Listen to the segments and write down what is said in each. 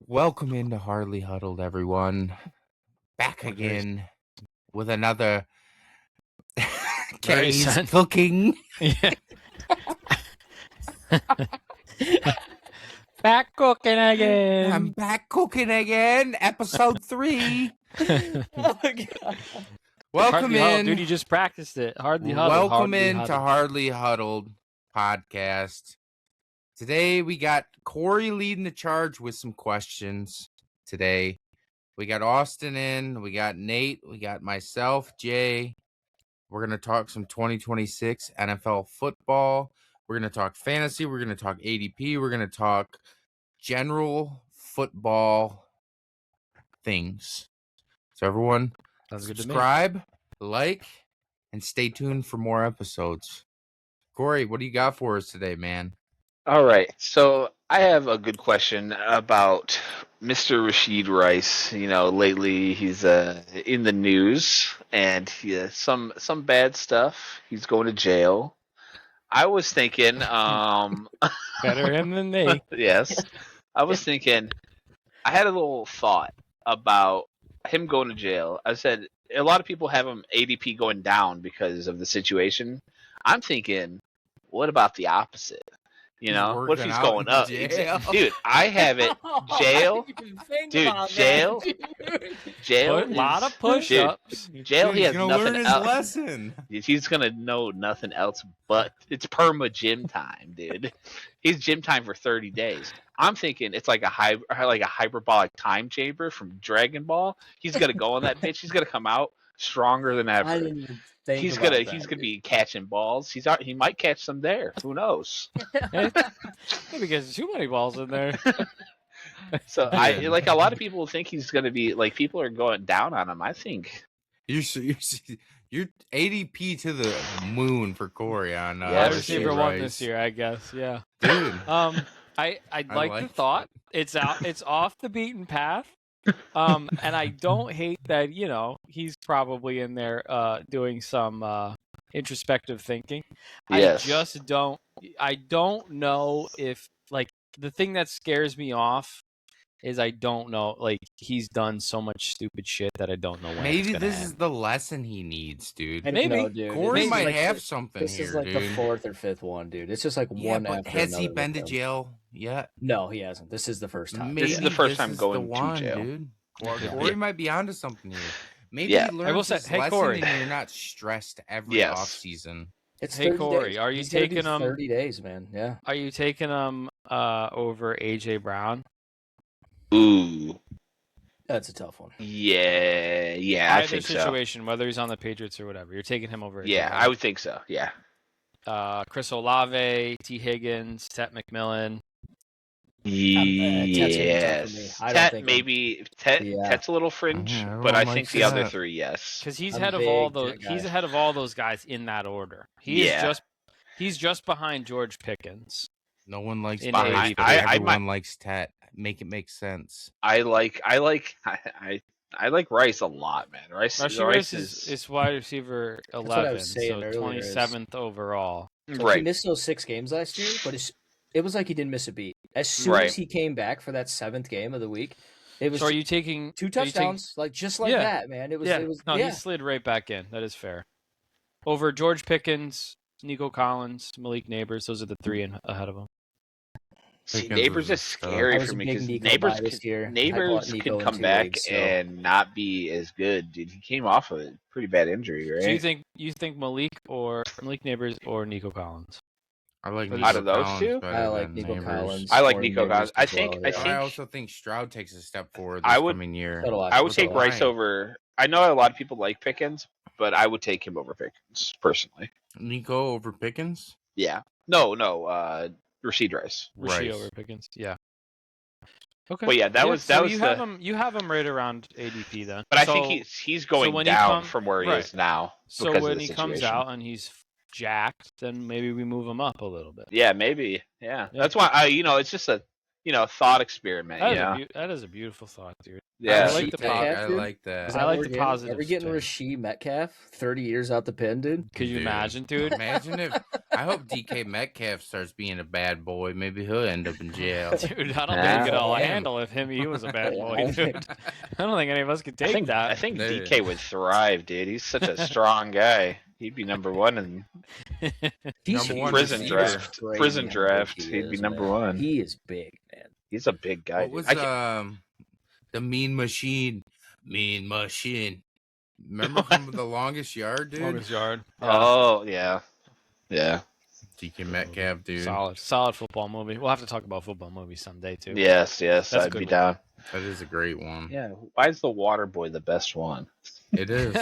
Welcome into Hardly Huddled, everyone. Back again with another Kenny's cooking. Yeah. Back cooking again. I'm back cooking again. Episode 3. Oh my God. Welcome Hardly Huddled, in. dude, you just practiced it. Hardly Huddled. Welcome Hardly in to Huddled. Hardly Huddled podcast. Today we got Corey leading the charge with some questions today. We got Austin in, we got Nate, we got myself, Jay. We're going to talk some 2026 NFL football. We're going to talk fantasy. We're going to talk ADP. We're going to talk general football things. So everyone, subscribe, like, and stay tuned for more episodes. Corey, what do you got for us today, man? All right. So I have a good question about Mr. Rashee Rice. You know, lately he's in the news and he has some bad stuff. He's going to jail. I was thinking, Better him than me. yes. I was thinking, I had a little thought about him going to jail. I said a lot of people have him ADP going down because of the situation. I'm thinking, what about the opposite? You know, what if he's going up? Dude, I have it. Jail. Dude, jail. Jail. A lot of push-ups. Jail, he has nothing learn his else. lesson. He's going to know nothing else but it's perma gym time, dude. He's gym time for 30 days. I'm thinking it's like a hyperbolic time chamber from Dragon Ball. He's going to go on that bitch. He's going to come out stronger than ever. I didn't even think He's about gonna that. be catching balls. He might catch some there. Who knows? Maybe there's too many balls in there. So I like a lot of people think he's gonna be like people are going down on him. I think You're ADP to the moon for Corey on Yeah, Wide Rashee receiver one Rice. this year, I guess. Yeah. Dude. I like the like thought. It's off the beaten path. And I don't hate that, he's probably in there doing some introspective thinking. Yes. I don't know if, like, the thing that scares me off is I don't know, like, he's done so much stupid shit that I don't know when Maybe it's this gonna is the lesson he needs, dude. I Maybe. know, dude. Corey This is might like have the- something This here, is like dude. the fourth or fifth one, dude. It's just like Yeah, one but after has he another been to with him. jail yet? No, he hasn't. This is the first time. Maybe This is the first this time is going the to one, jail. dude. Yeah. Corey might be onto something here. Maybe Yeah. he I will learns say- his hey, lesson Corey. and you're not stressed every Yes. offseason. It's Hey, 30 Corey, days. are you He's gonna do taking him- 30 days, man. Yeah. Are you taking him over AJ Brown? Ooh, That's a tough one. yeah, I Either think so. situation, whether he's on the Patriots or whatever, you're taking him over. AJ Yeah, Brown. I would think so. Yeah, Chris Olave, T. Higgins, Tet McMillan. Tet's gonna be tough for me. yes. I don't Tet think maybe Tet. Yeah. Tet's a little fringe, Yeah, but I everyone think likes the other Tet. three, yes. Because he's I'm ahead a of all big those. Jet guy. He's ahead of all those guys in that order. He is Yeah. he's just behind George Pickens. No one likes In Bryce, ADP. but I everyone might- likes Tet. Make it make sense. I like Rice a lot, man. Rashee Rice is wide receiver what I 11, was saying so earlier is- 27th overall. Like, He right. missed those 6 games last year, but it was like he didn't miss a beat. As soon Right. as he came back for that 7th game of the week, it was So are you taking 2 are you taking- touchdowns, like just like Yeah. that, man. It was. yeah, It was. no, yeah. he slid right back in. That is fair. Over George Pickens, Nico Collins, Malik Neighbors. Those are the 3 ahead of him. See, Pickens Neighbors was is a stud. scary I was for a me big because Nico Neighbors buy this year. I Neighbors bought Nico can in come 2 back leagues, so- and not be as good, dude. He came off of a pretty bad injury, right? So you think Malik Neighbors or Nico Collins? I like Out Nico of those Collins two? better I like than Nico Neighbors. Collins. I like or Nico Neighbors Collins. as well, yeah. I also think Stroud takes a step forward I this would- coming year. So do I would So take do Rice I. over. I know a lot of people like Pickens, but I would take him over Pickens personally. Nico over Pickens? Yeah. No. Rashee Rice. Rashee Rice. over Pickens. Yeah. Okay. Well, yeah, that was so the. you have him right around ADP then. But I So- think he's going when he down come- from where he right. is now. So because of when the he comes situation. out and he's jacked, then maybe we move him up a little bit. Yeah, maybe. Yeah, Yeah. that's why it's just a. thought experiment. That is a beautiful thought, dude. Yeah. I like the Metcalf, I dude? like Is that. that I like what the we're getting? Are positive we getting spin. Rashee Metcalf 30 years out the pen, dude? Could you Dude. imagine, dude? Imagine if I hope DK Metcalf starts being a bad boy. Maybe he'll end up in jail. Dude, I don't Nah. think we could all Damn. handle if he was a bad Yeah, boy, I dude. think- I don't think any of us could take I think that. I think Dude. DK would thrive, dude. He's such a strong guy. He'd be number one in He's Number one prison receiver. draft. crazy Prison how big draft. he He'd be is, number man. one. He is big, man. He's a big guy. What dude. was the Mean Machine? Mean Machine. Remember from The Longest Yard, dude? Longest yard. Oh yeah. DK Metcalf, dude. Solid football movie. We'll have to talk about football movies someday too. Yes. That's a I'd good be one. down. That is a great one. Yeah. Why is the Water Boy the best one? It is.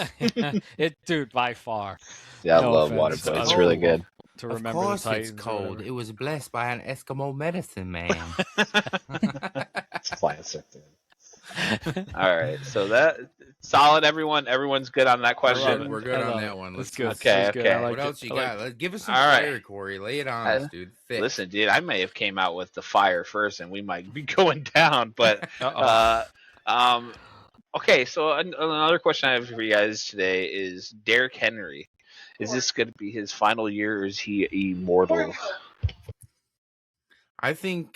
Dude, by far. Yeah, I No love offense Water to Boy. It's other really people. good. To Of remember course the Titans it's or cold. whatever. It was blessed by an Eskimo medicine man. It's classic. Dude. All right. So that solid. Everyone's good on that I love question. it. We're good I on love that it. one. That's Let's good. go. Okay, That's good. I okay. like What else it. you I like got? Give us some All right. fire, Corey. Lay it on us, dude. Thick. Listen, dude, I may have came out with the fire first, and we might be going down. But Uh-oh. okay. So another question I have for you guys today is Derrick Henry. Is this going to be his final year, or is he immortal? I think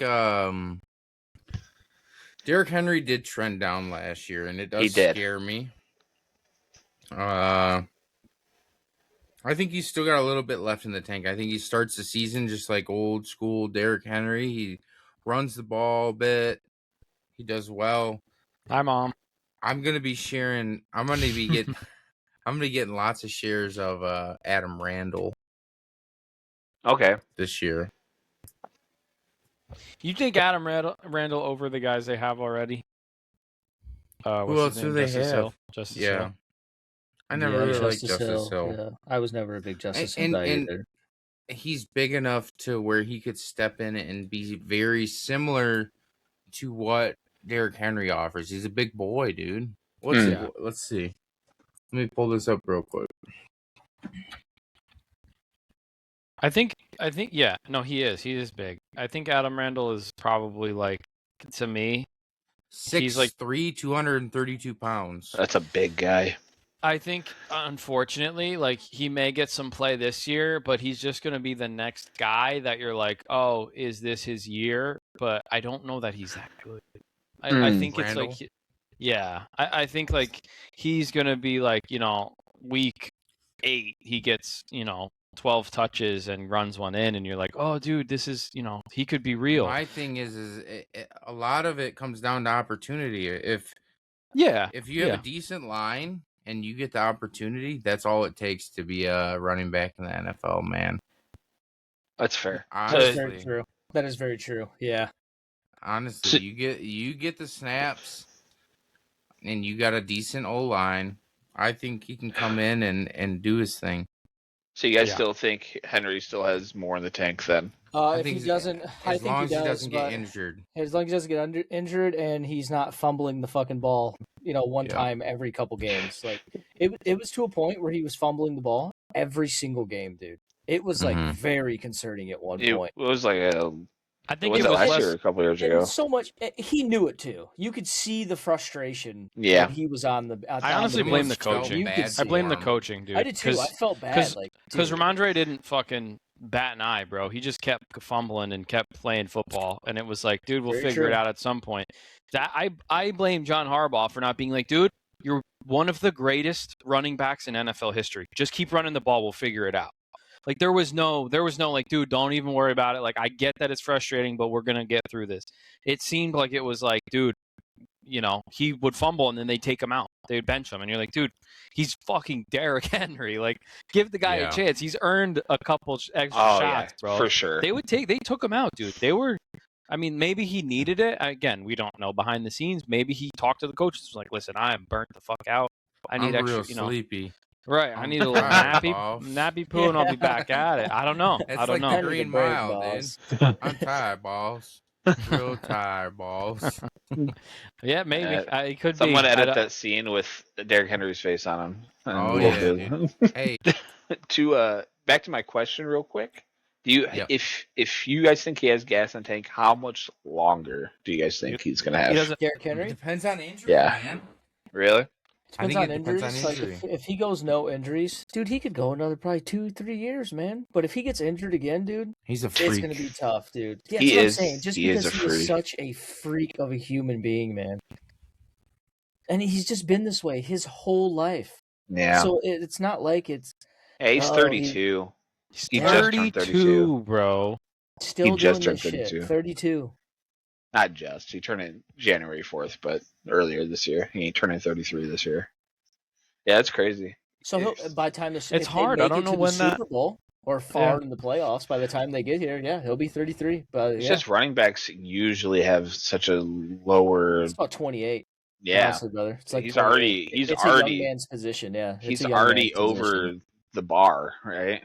Derrick Henry did trend down last year, and it He does did. scare me. I think he's still got a little bit left in the tank. I think he starts the season just like old school Derrick Henry. He runs the ball a bit. He does well. Hi, Mom. I'm gonna be sharing. I'm gonna be getting lots of shares of Adam Randall Okay. this year. You think Adam Randall over the guys they have already? What's Who else his do name? they Justice have? Hill? Justice Yeah. Hill. I never Yeah, really liked Justice Hill. Yeah. I was never a big Justice Hill And- guy and- either. He's big enough to where he could step in and be very similar to what Derrick Henry offers. He's a big boy, dude. Let's see. Let me pull this up real quick. I think, yeah. No, he is. He is big. I think Adam Randall is probably like, to me, He's like- 6'3", 232 pounds. That's a big guy. I think, unfortunately, like he may get some play this year, but he's just going to be the next guy that you're like, oh, is this his year? But I don't know that he's that good. I think Randall? it's like, yeah, I think like he's going to be like, week 8, he gets, 12 touches and runs one in, and you're like, oh, dude, this is, he could be real. My thing is a lot of it comes down to opportunity. If Yeah. you have a decent line and you get the opportunity, that's all it takes to be a running back in the NFL, man. That's fair. That is very Honestly, true. That is very true. Yeah. honestly, you get the snaps and you got a decent O line. I think he can come in and do his thing. So you guys Yeah. still think Henry still has more in the tank then? I If he think doesn't, I As think long he as he does. doesn't get but injured. as long as he doesn't get injured and he's not fumbling the fucking ball, one Yeah. time every couple games. Like it was to a point where he was fumbling the ball every single game, dude. It was like Mhm. very concerning at one It point. was like I think was it it was last less. year or a couple years And ago? so much. He knew it too. You could see the frustration. Yeah. when he was on the. I honestly He blame the must felt coaching. You bad could I see blame the for him. coaching, dude. I did too. I felt bad. 'cause- Like Because dude. Ramondre didn't fucking bat an eye, bro. He just kept fumbling and kept playing football, and it was like, dude, we'll Very figure it true. out at some point. That I blame John Harbaugh for not being like, dude, you're one of the greatest running backs in NFL history. Just keep running the ball. We'll figure it out. Like there was no like, dude, don't even worry about it. Like I get that it's frustrating, but we're gonna get through this. It seemed like it was like, dude, he would fumble and then they take him out. They'd bench him, and you're like, dude, he's fucking Derrick Henry. Like, give the guy Yeah. a chance. He's earned a couple extra Oh shots, yeah, bro. for sure. They took him out, dude. They were. I mean, maybe he needed it. Again, we don't know behind the scenes. Maybe he talked to the coaches. Was like, listen, I am burnt the fuck out. I need I'm extra, real sleepy. Right. I I'm need a little tired, nappy poo, and I'll be back at it. I don't know. It's I don't like know. the I need a Green break, Mile, boss. dude. I'm tired, boss. Real tired, boss. Yeah, maybe it could Someone be. edit that scene with Derrick Henry's face on him. Oh, And yeah, we'll do- Hey, To back to my question real quick. Do you Yep. if you guys think he has gas in the tank, how much longer do you guys think he's gonna have? He doesn't. Derrick Henry. Depends on injury, Yeah. man. Really? I Depends think on it depends on injuries. Like injury. if he goes no injuries, dude, he could go another probably 2-3 years, man. But if he gets injured again, dude, He's a it's freak. gonna be tough, dude. Yeah, He that's what I'm is- saying. Just he is because a he is freak. such a freak of a human being, man. And he's just been this way his whole life. Yeah. So it's not like it's Hey, he's oh, 32. He's He just turned 32, bro. still just doing this turned shit. 32. 32. Not just. He turned in January 4th, but earlier this year. He turned 33 this year. Yeah, that's crazy. So by the time It's if hard. they I make don't it know to the when that- Super Bowl or far in the playoffs, by the time they get here, yeah, he'll be 33. But It's yeah, just running backs usually have such a lower. it's about 28. Yeah. Honestly, brother, it's like He's 28. already- he's it's already- a young man's position. Yeah, it's He's a young already man's over position. the bar, right?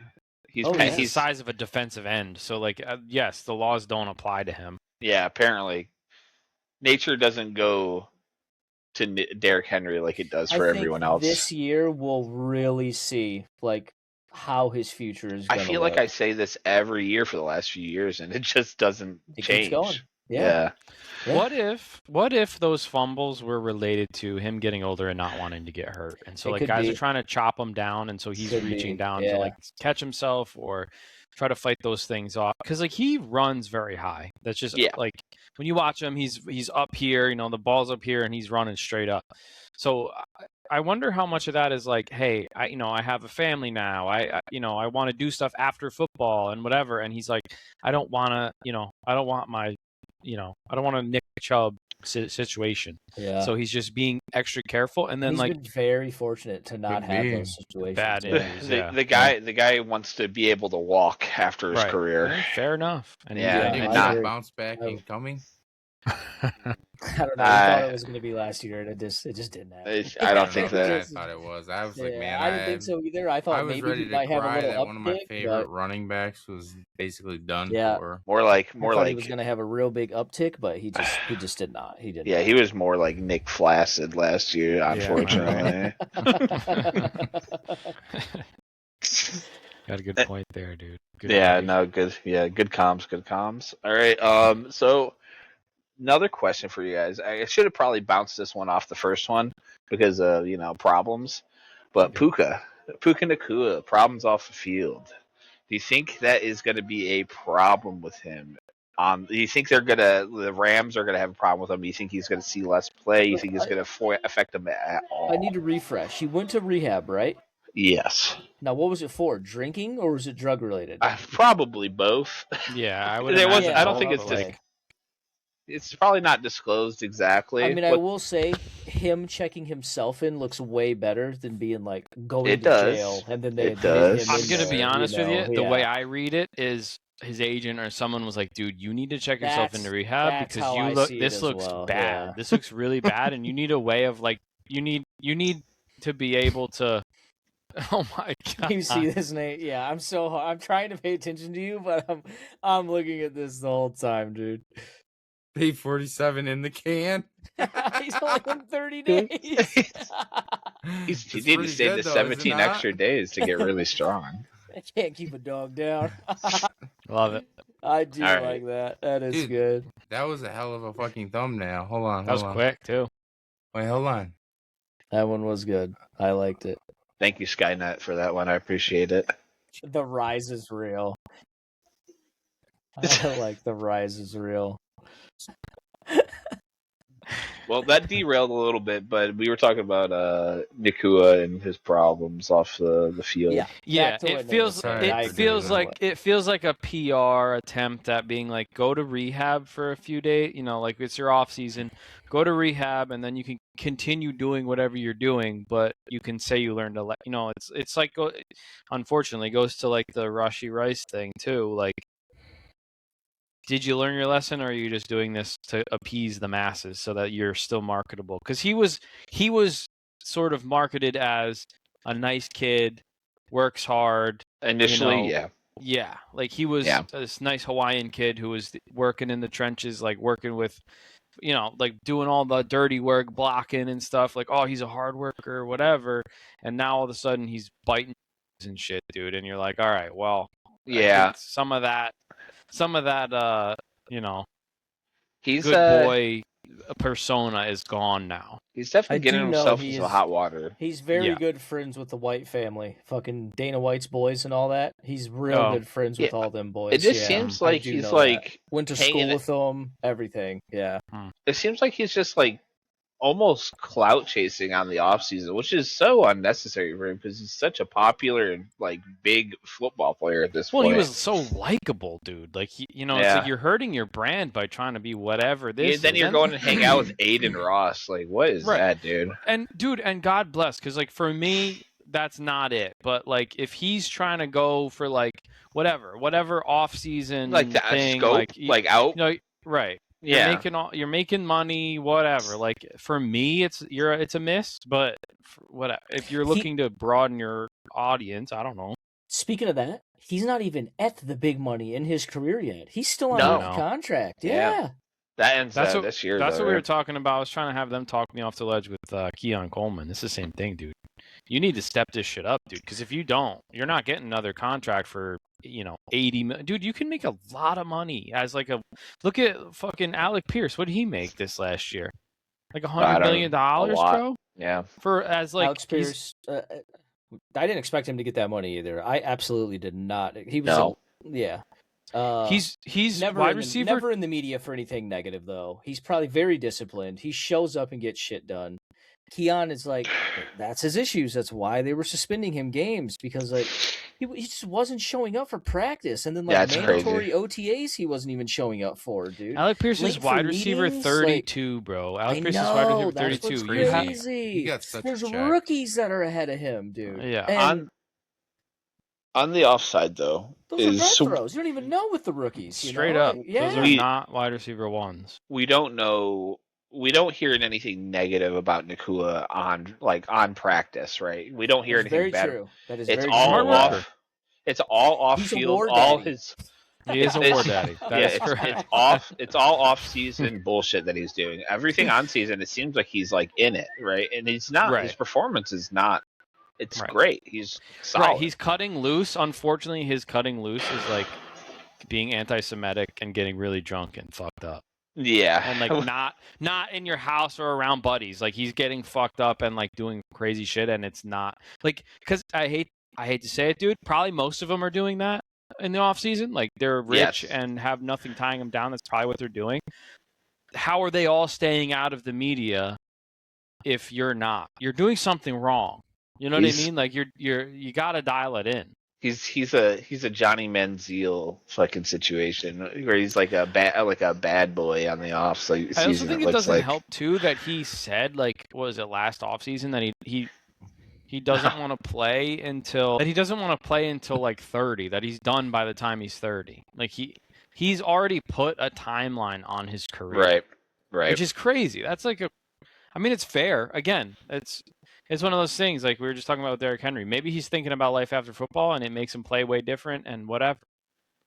He's Oh, He's yeah. the size of a defensive end. So, like, yes, the laws don't apply to him. yeah. Apparently, nature doesn't go to Derrick Henry like it does for I think everyone else. this year we'll really see like how his future is. I Gonna feel like look. I say this every year for the last few years, and it just doesn't It change. keeps going. Yeah. Yeah. What if those fumbles were related to him getting older and not wanting to get hurt? And so It like could guys be. are trying to chop him down, and so he's Could reaching be, down yeah. to like catch himself or try to fight those things off. Because like he runs very high. That's just Yeah. like when you watch him, he's up here, you know, the ball's up here, and he's running straight up. So I wonder how much of that is like, hey, I have a family now. I want to do stuff after football and whatever. And he's like, I don't want to, I don't want my, I don't want a Nick Chubb situation. Yeah. So he's just being extra careful. And then he's like been very fortunate to not Could have be. those situations. Bad yeah. injuries. Yeah. The guy wants to be able to walk after his Right. career. Yeah, fair enough. And Yeah, I and think not- that bounce back I- ain't coming. I don't know. I thought it was going to be last year, and it just didn't happen. I don't think know, man, that. I thought it was. I was like, Yeah, man, I didn't think so either. I thought I was maybe ready he to might have a cry little that one of my uptick, favorite but running backs was basically done Yeah. for. More like I thought he was going to have a real big uptick, but he just did not. He did. yeah, he was more like Nick Flaccid last year, unfortunately. Got a good point there, dude. Good Yeah, point. no, good. Yeah, good comms. All right. So another question for you guys. I should have probably bounced this one off the first one because of problems. But Puka Nakua, problems off the field. Do you think that is going to be a problem with him? Do you think the Rams are gonna have a problem with him? Do you think he's gonna see less play? You think it's gonna affect him at all? I need to refresh. He went to rehab, right? Yes. Now, what was it for? Drinking or was it drug related? Probably both. Yeah, I would. There was. imagine I don't so, think it's but, just. It's probably not disclosed exactly. I mean, I but will say him checking himself in looks way better than being like going It to does. jail and then they It admit does. him I'm in gonna be there, honest with you. The yeah. way I read it is his agent or someone was like, "Dude, you need to check yourself That's- into rehab that's because how you I look. see it This as looks well, bad. yeah. This looks really bad, and you need a way of like you need to be able to." Oh my god! You see this, Nate? Yeah, I'm trying to pay attention to you, but I'm looking at this the whole time, dude. P47 in the can. He's only in 30 days. he It's need to pretty stay good, the though, is it 17 not? extra days to get really strong. I can't keep a dog down. Love it. I do All right. like that. That is Dude. good. That was a hell of a fucking thumbnail. Hold on. That was hold on. quick too. Wait, hold on. That one was good. I liked it. Thank you, Skynet, for that one. I appreciate it. The rise is real. I like the rise is real. Well, that derailed a little bit, but we were talking about Nakua and his problems off the field. Yeah. Yeah, Back to what it Nate feels was saying. I it agree feels with like what- it feels like a PR attempt at being like go to rehab for a few days, like it's your off season, go to rehab and then you can continue doing whatever you're doing, but you can say you learned it's like unfortunately goes to like the Rashee Rice thing too, like did you learn your lesson or are you just doing this to appease the masses so that you're still marketable? Cuz he was sort of marketed as a nice kid, works hard. Initially, yeah. Yeah, like he was this nice Hawaiian kid who was working in the trenches, like working with, like doing all the dirty work, blocking and stuff. Like, oh, he's a hard worker, whatever. And now all of a sudden he's biting and shit, dude. And you're like, all right, well, Yeah. think some of that, He's good boy persona is gone now. He's definitely I getting do know himself he into is- hot water. He's very Yeah. good friends with the White family. Fucking Dana White's boys and all that. He's real Oh. good friends with Yeah. all them boys. It just yeah, seems I like do he's know that. like Went to hanging- school with them, everything. Yeah. It seems like he's just like almost clout chasing on the off season, which is so unnecessary for him because he's such a popular like big football player at this Well, point. he was so likable, dude. Like, it's Yeah. like you're hurting your brand by trying to be whatever this Then is. you're And- going to hang out with Aiden Ross. Like, what is Right. that, dude? And dude, and God bless, because like for me, that's not it. But like if he's trying to go for like whatever off season Like the thing, scope, like out. right. Yeah. You're making money, whatever. Like for me, it's a miss. But if you're looking to broaden your audience, I don't know. Speaking of that, he's not even at the big money in his career yet. He's still on No. a rookie contract. Yeah. Yeah. That ends That's what this year. That's though, what we were right? talking about. I was trying to have them talk me off the ledge with Keon Coleman. It's the same thing, dude. You need to step this shit up, dude. Because if you don't, you're not getting another contract for 80 million. Dude, you can make a lot of money as like look at fucking Alec Pierce. What did he make this last year? Like $100 million, bro. Yeah. For as like Alex Pierce. I didn't expect him to get that money either. I absolutely did not. He was. No. Yeah. He's never wide in the, receiver. never in the media for anything negative though. He's probably very disciplined. He shows up and gets shit done. Keon is like, that's his issues. That's why they were suspending him games because like he just wasn't showing up for practice, and then like That's mandatory OTAs he wasn't even showing up for, dude. Alec Pierce is Late for wide receiver meetings, 32, bro. Alec I Pierce is wide know, receiver that's 32. what's You have crazy. He got such a There's check. rookies that are ahead of him, dude. Yeah. And On the offside though, those are death throws. You don't even know with the rookies. straight up. Like, yeah. Those are not wide receiver ones. we don't know. We don't hear anything negative about Nakua on practice, right? We don't hear That's anything very bad. true. That is It's very all Hard true. worker. off. It's all off He's a field. war All daddy. his He is a It's- war daddy. That yeah, is correct. it's off. It's all off season bullshit that he's doing. Everything on season, it seems like he's like in it, right? And he's not. Right. His performance is not. It's Right. great. He's solid. Right, he's cutting loose. Unfortunately, his cutting loose is like being anti-Semitic and getting really drunk and fucked up, yeah, and like not in your house or around buddies. Like he's getting fucked up and like doing crazy shit, and it's not like because I hate to say it, dude. Probably most of them are doing that in the off season. Like they're rich Yes. and have nothing tying them down. That's probably what they're doing. How are they all staying out of the media if you're not? You're doing something wrong. You know what I He's- mean? Like you got to dial it in. he's a Johnny Manziel fucking situation where he's like a bad boy on the off season. I also think it looks doesn't like. help too that he said like what was it last offseason that he doesn't want to play until like 30, that he's done by the time he's 30. Like he's already put a timeline on his career. Right. Which is crazy. That's like I mean it's fair. Again, it's one of those things like we were just talking about with Derrick Henry. Maybe he's thinking about life after football and it makes him play way different and whatever.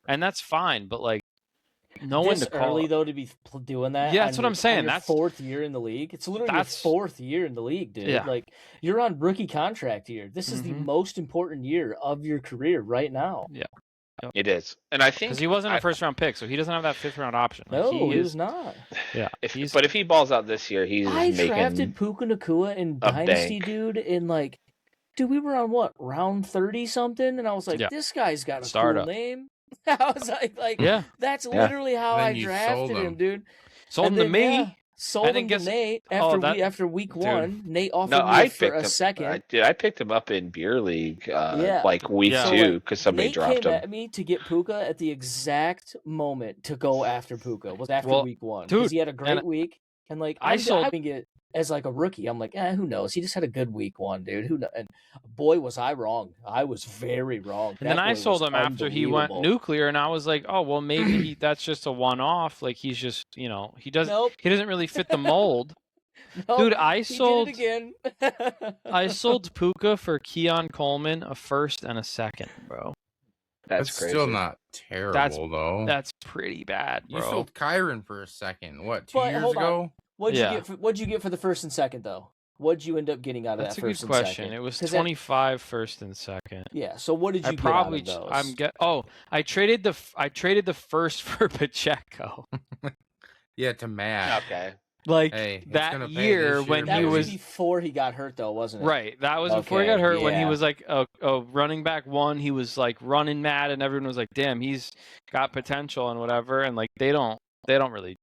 And that's fine, but like no one This to call early though to be doing that. Yeah, that's on what I'm saying. on your That's- fourth year in the league. It's literally your That's- fourth year in the league, dude. Yeah. Like you're on rookie contract year. This is the Mhm. most important year of your career right now. It is, and I think because he wasn't a first round pick, so he doesn't have that 5th round option. Like, No, he he is, was not. Yeah, But if he balls out this year, he's I making. drafted Puka Nakua in a Dynasty, bank. dude, in like, dude, we were on what, round 30 something, and I was like, Yeah. this guy's got a Startup. cool name. I was like, yeah, that's Yeah. literally how Then I you drafted sold him, him. dude. sold And him to then, me. yeah, sold And then him to guess- Nate Oh, after week dude. one. Nate offered No, me I for picked a him. second. I picked him up in beer league, Yeah. like week Yeah. So, 2 like, because somebody Nate dropped came him. at me to get Puka at the exact moment to go after Puka. Was after Well, week one dude, because he had a great and week, and like I sold- I think it as like a rookie. I'm like, who knows? He just had a good week one, dude. Who knows? And boy, was I wrong. I was very wrong. And then That I boy sold was him after he went unbelievable. nuclear, and I was like, oh well, maybe that's just a one off. Like he's just he doesn't Nope. he doesn't really fit the mold. Nope, Dude, I he sold- did it again. I sold Puka for Keon Coleman a 1st and a 2nd, bro. That's crazy. still not terrible though. That's pretty bad, You bro. sold Kyron for a second. What, 2 But, years hold on. ago? What'd Yeah. you get? What'd you get for the 1st and 2nd though? What'd you end up getting out of That's that a good first and question. second? It was 'Cause 25 first and second. yeah. So what did you I get probably out of I'm those? get. Oh, I traded the first for Pacheco. Yeah, to Matt. Okay. Like Hey, it's that gonna pay year this when year, he That was was baby. before he got hurt, though, wasn't it? right. That was before he got Okay, hurt. When he yeah. was like a running back one, he was like running mad, and everyone was like, "Damn, he's got potential and whatever." And like they don't really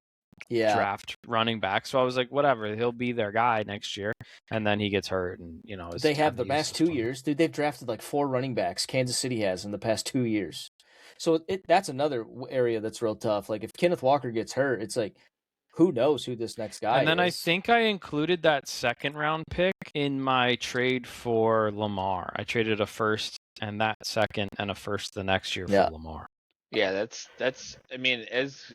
Yeah. draft running back. So I was like, whatever, he'll be their guy next year. And then he gets hurt, and it's They have the he's past just 2 fun. years, dude. They've drafted like 4 running backs. Kansas City has in the past 2 years. So that's another area that's real tough. Like if Kenneth Walker gets hurt, it's like, who knows who this next guy is? And then I think I included that second round pick in my trade for Lamar. I traded a first and that second and a first the next year Yeah. for Lamar. Yeah, that's. I mean, it's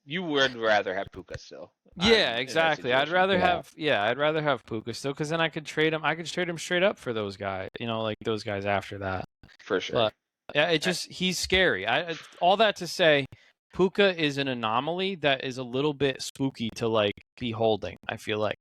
you would rather have Puka still. Yeah, in that exactly. I'd situation. rather I'd rather have Puka still, because then I could trade him. I could trade him straight up for those guys. Like those guys after that. For sure. But yeah, he's scary. All that to say, Puka is an anomaly that is a little bit spooky to like be holding. I feel like,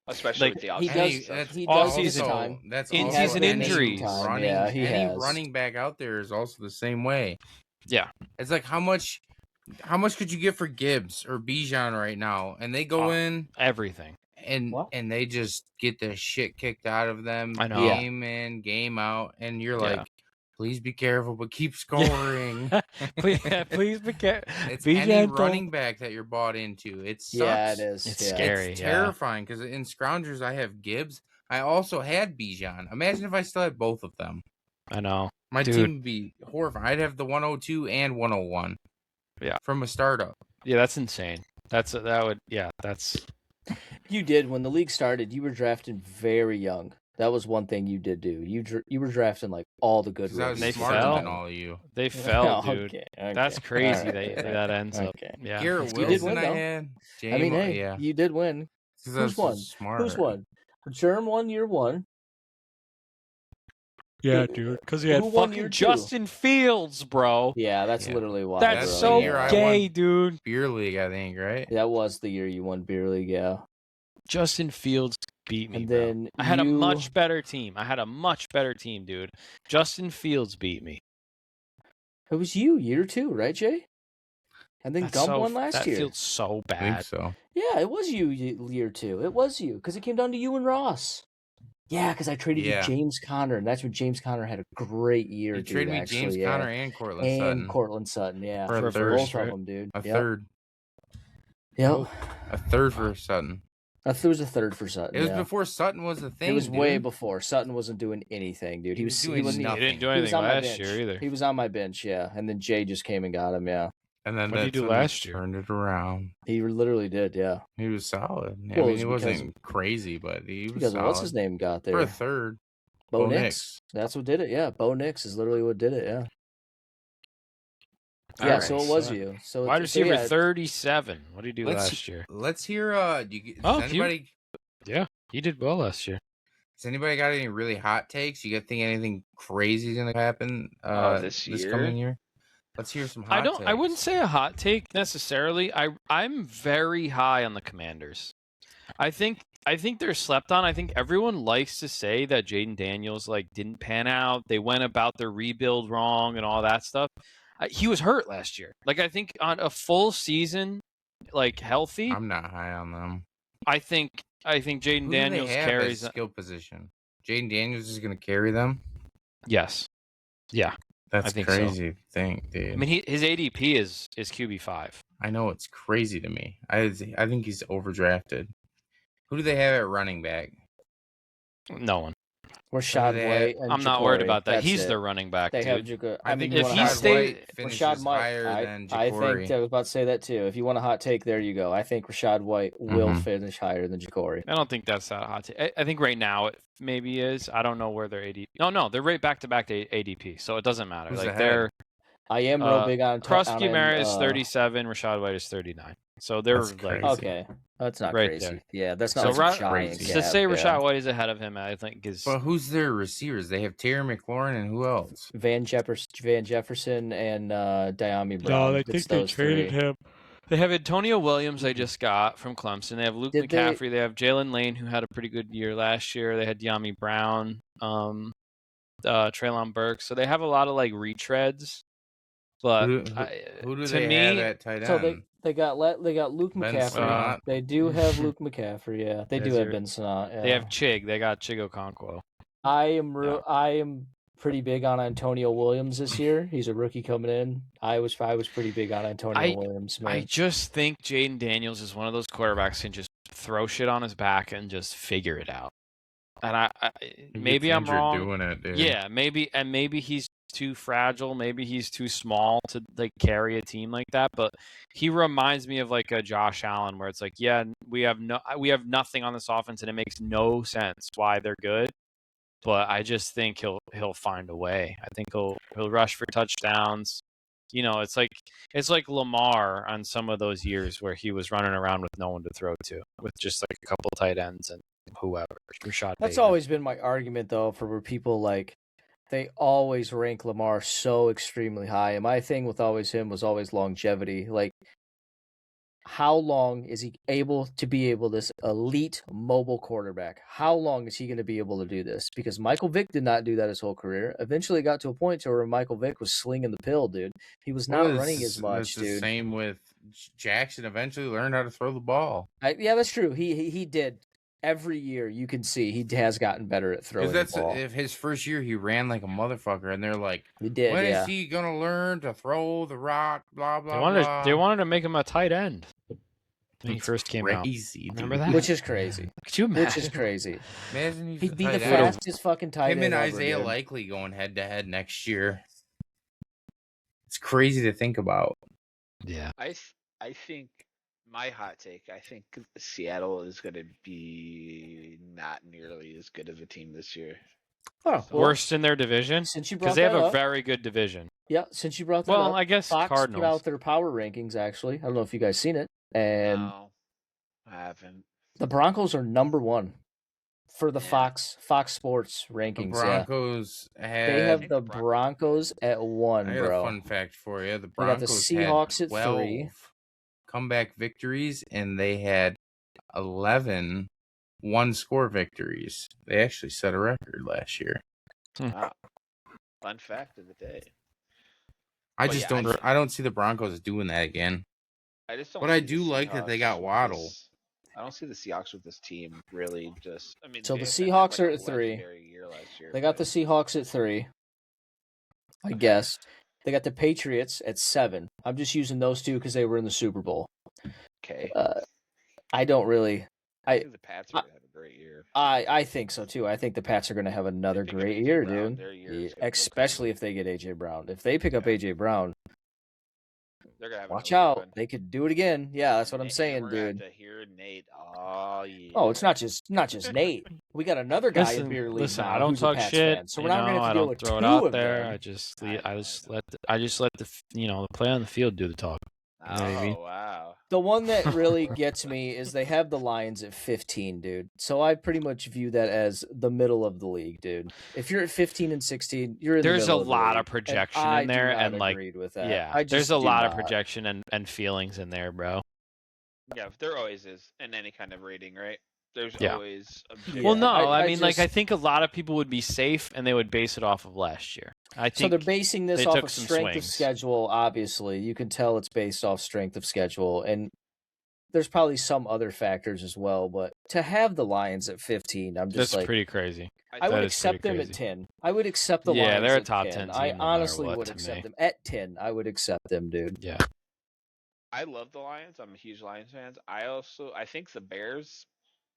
Especially like, with the he offseason does. stuff. He Off does his season. time. That's In also season any injuries. Running, Yeah, he any has. running back out there is also the same way. Yeah. It's like how much could you get for Gibbs or Bijan right now? And they go in Everything. and What? and they just get the shit kicked out of them I know. game in, game out, and you're Yeah. like, please be careful, but keep scoring. please be careful. It's Be any gentle. running back that you're bought into. It sucks. Yeah, it is. It's yeah. scary. It's yeah. terrifying because in Scroungers I have Gibbs. I also had Bijan. Imagine if I still had both of them. I know. My Dude. team would be horrified. I'd have the 102 and 101. Yeah. From a startup. Yeah, that's insane. That's You did when the league started. You were drafting very young. That was one thing you did do. You were drafting like all the good 'Cause I was They rookies. smarter fell. than all of you. they fell, Oh, dude. okay. That's crazy. All right. That ends up. Okay. Yeah. Garrett You did Wilson win, I though. had. I mean, J-Mo, hey, yeah. you did win. 'Cause I was Who's won? smart. Who's won? Germ won year one. Yeah, Who- dude. Because who won year two? Justin Fields, bro. Yeah, that's Yeah. literally why. That's That's bro. so the year I gay, won. dude. Beer League, I think, right? That was the year you won beer league. Yeah. Justin Fields beat me. And bro. then I had a you- much better team. Dude. Justin Fields beat me. It was you year 2, right, Jay? And then That's Gump so- won last that year. feels so I think bad. so. Yeah, it was you year 2. It was you because it came down to you and Ross. Yeah, because I traded Yeah. you James Conner, and that's when James Conner had a great year. You dude, traded me actually, James yeah. Conner and Cortland and Sutton. Cortland Sutton. Yeah, For a both third, of right? them, dude. A Yep. third. Yep. A third for Sutton. I thought it was a third for Sutton. It was yeah. before Sutton was a thing. It was way dude. before. Sutton wasn't doing anything, dude. He was doing he wasn't. nothing. He didn't do He was anything on my last bench. year either. He was on my bench, yeah. And then Jay just came and got him, yeah. And then What did he that's do when last year? Turned it around. He literally did, yeah. He was solid. Well, I it mean, was he because- wasn't crazy, but he was Because solid. what's his name got there? For a third. Bo Bo Nix. Nix. That's what did it. Yeah, Bo Nix is literally what did it. Yeah. All Yeah. right, So it was so- you. So Wide so receiver yeah, 37. What did he do Let's- last year? Let's hear. Does Oh, anybody? He did well last year. Has anybody got any really hot takes? You got think anything crazy is gonna happen This this year? coming year? Let's hear some hot takes. I wouldn't say a hot take necessarily. I'm very high on the Commanders. I think they're slept on. I think everyone likes to say that Jaden Daniels didn't pan out. They went about their rebuild wrong and all that stuff. He was hurt last year. I think on a full season, healthy, I'm not high on them. I think Jaden Who Daniels do they have carries. as skill position? Jaden Daniels is gonna carry them. Yes. Yeah. That's I think so. crazy to think, dude. I mean, his ADP is QB5. I know it's crazy to me. I think he's overdrafted. Who do they have at running back? No one. Rashad they White. And I'm not worried Ja'Cory. about that. That's He's it. their running back, They have dude. Ja'Cory. I think if you he wanna Rashad hot- stayed- White finishes Rashad White, higher than I Ja'Cory. think I was about to say that too. If you want a hot take, there you go. I think Rashad White will Mhm. finish higher than Ja'Cory. I don't think that's that hot. I think right now it maybe is. I don't know where their ADP. No, they're right back to back to ADP, so it doesn't matter. Who's ahead? They're I am real big on Krusky Mara is on, 37, Rashad White is 39. So they're That's crazy. Okay, that's not Right crazy. there. Yeah, that's not So a Ra- giant crazy. gap. to say yeah. Rashad White is ahead of him, I think is But who's their receivers? They have Terry McLaurin and who else? Van Jefferson and Diami Brown. It's those three. him. They have Antonio Williams they just got from Clemson. They have Luke Did they- McCaffrey. They have Jalen Lane, who had a pretty good year last year. They had De'Ami Brown, Treylon Burks. So they have a lot of like retreads. But Who do to they me, have at tight end? So they got Luke Ben McCaffrey. Sinnott. They do have Luke McCaffrey. Yeah, they do Yes, have you're- Ben Sinnott. Yeah. they have Chig. They got Chig Okonkwo. I am pretty big on Antonio Williams this year. He's a rookie coming in. I was pretty big on Antonio Williams, man. I just think Jaden Daniels is one of those quarterbacks who can just throw shit on his back and just figure it out. And maybe I'm wrong. Doing it, dude. Yeah, maybe he's too fragile. Maybe he's too small to like carry a team like that. But he reminds me of like a Josh Allen, where it's like, yeah, we have nothing on this offense, and it makes no sense why they're good. But I just think he'll find a way. I think he'll rush for touchdowns. You know, it's like Lamar on some of those years where he was running around with no one to throw to, with just like a couple tight ends and whoever. Rashad That's Bateman. always been my argument, though, for where people like they always rank Lamar so extremely high. And my thing with him was always longevity. Like, how long is he able to be this elite mobile quarterback? How long is he going to be able to do this? Because Michael Vick did not do that his whole career. Eventually, it got to a point to where Michael Vick was slinging the pill, dude. He was not running as much, it's dude. the same with Jackson. Eventually, learned how to throw the ball. Yeah, that's true. He did. Every year, you can see he has gotten better at throwing the ball. If his first year he ran like a motherfucker, and they're like, He did. when yeah. is he gonna learn to throw the rock? Blah blah. They wanted to make him a tight end when he first came out. Crazy, Remember dude. that? Which is crazy. Could you imagine? Which is crazy. Imagine He'd be the tight end. fastest fucking tight Him end and ever, Isaiah dude. Likely going head to head next year. It's crazy to think about. Yeah. I think my hot take. I think Seattle is going to be not nearly as good of a team this year. Oh, well, Worst in their division? since you brought Because they have that a up, very good division. yeah, since you brought that Well, up, I guess Fox Cardinals. put out their power rankings. Actually, I don't know if you guys seen it, and No, I haven't. the Broncos are number one for the Yeah. Fox Sports The rankings. Broncos Yeah, had. they I have think the the Broncos at one, I got bro. a fun fact for you. The They got the Broncos Seahawks had at 12 3. comeback victories, and they had 11 one-score victories. They actually set a record last year. Wow. Fun fact of the day. I But just yeah, don't. I don't see the Broncos doing that again. I just don't. But I see the do like that they got Seahawks with Waddle. I don't see the Seahawks with this team really just. I mean, So the Jameis had, Seahawks are a at 3. legendary year last year, They got the but- Seahawks at 3. I guess they got the Patriots at 7. I'm just using those two because they were in the Super Bowl. Okay. I don't really. I think the Pats are gonna have a great year. I think so too. I think the Pats are going to have another They pick up great A.J. year, Brown, dude. their year is Yeah, gonna go especially crazy. if they get AJ Brown. If they pick up Yeah. AJ Brown, They're gonna have watch another out. run. They could do it again. Yeah, that's what I'm And saying, we're gonna have dude. to hear Nate. Oh yeah. Oh, it's not just Nate. We got another guy in beer league Listen, now I don't who's a talk Pats shit. fan, so you we're not know, going to I have to deal don't with throw it two out of there. them. I just I let the the play on the field do the talk. Oh You know what I mean? wow. The one that really gets me is they have the Lions at 15, dude. So I pretty much view that as the middle of the league, dude. If you're at 15 and 16, you're in There's the a middle of the lot league. of projection And I in there, do not and like, agreed with that. yeah, I there's just a do lot of not. projection and feelings in there, bro. Yeah, there always is in any kind of rating, right? There's Yeah. always. Yeah, Well, no, I I mean, like, I just- think a lot of people would be safe, and they would base it off of last year. I So think they're basing this they off took of some strength of swings. schedule, obviously. You can tell it's based off strength of schedule. And there's probably some other factors as well. But to have the Lions at 15, I'm just that's like, pretty crazy. I that would is pretty accept them at crazy. 10. I would accept the Yeah, Lions they're a at top 10. 10 I team no matter honestly what would to accept me. them. At 10, I would accept them, dude. Yeah. I love the Lions. I'm a huge Lions fan. I think the Bears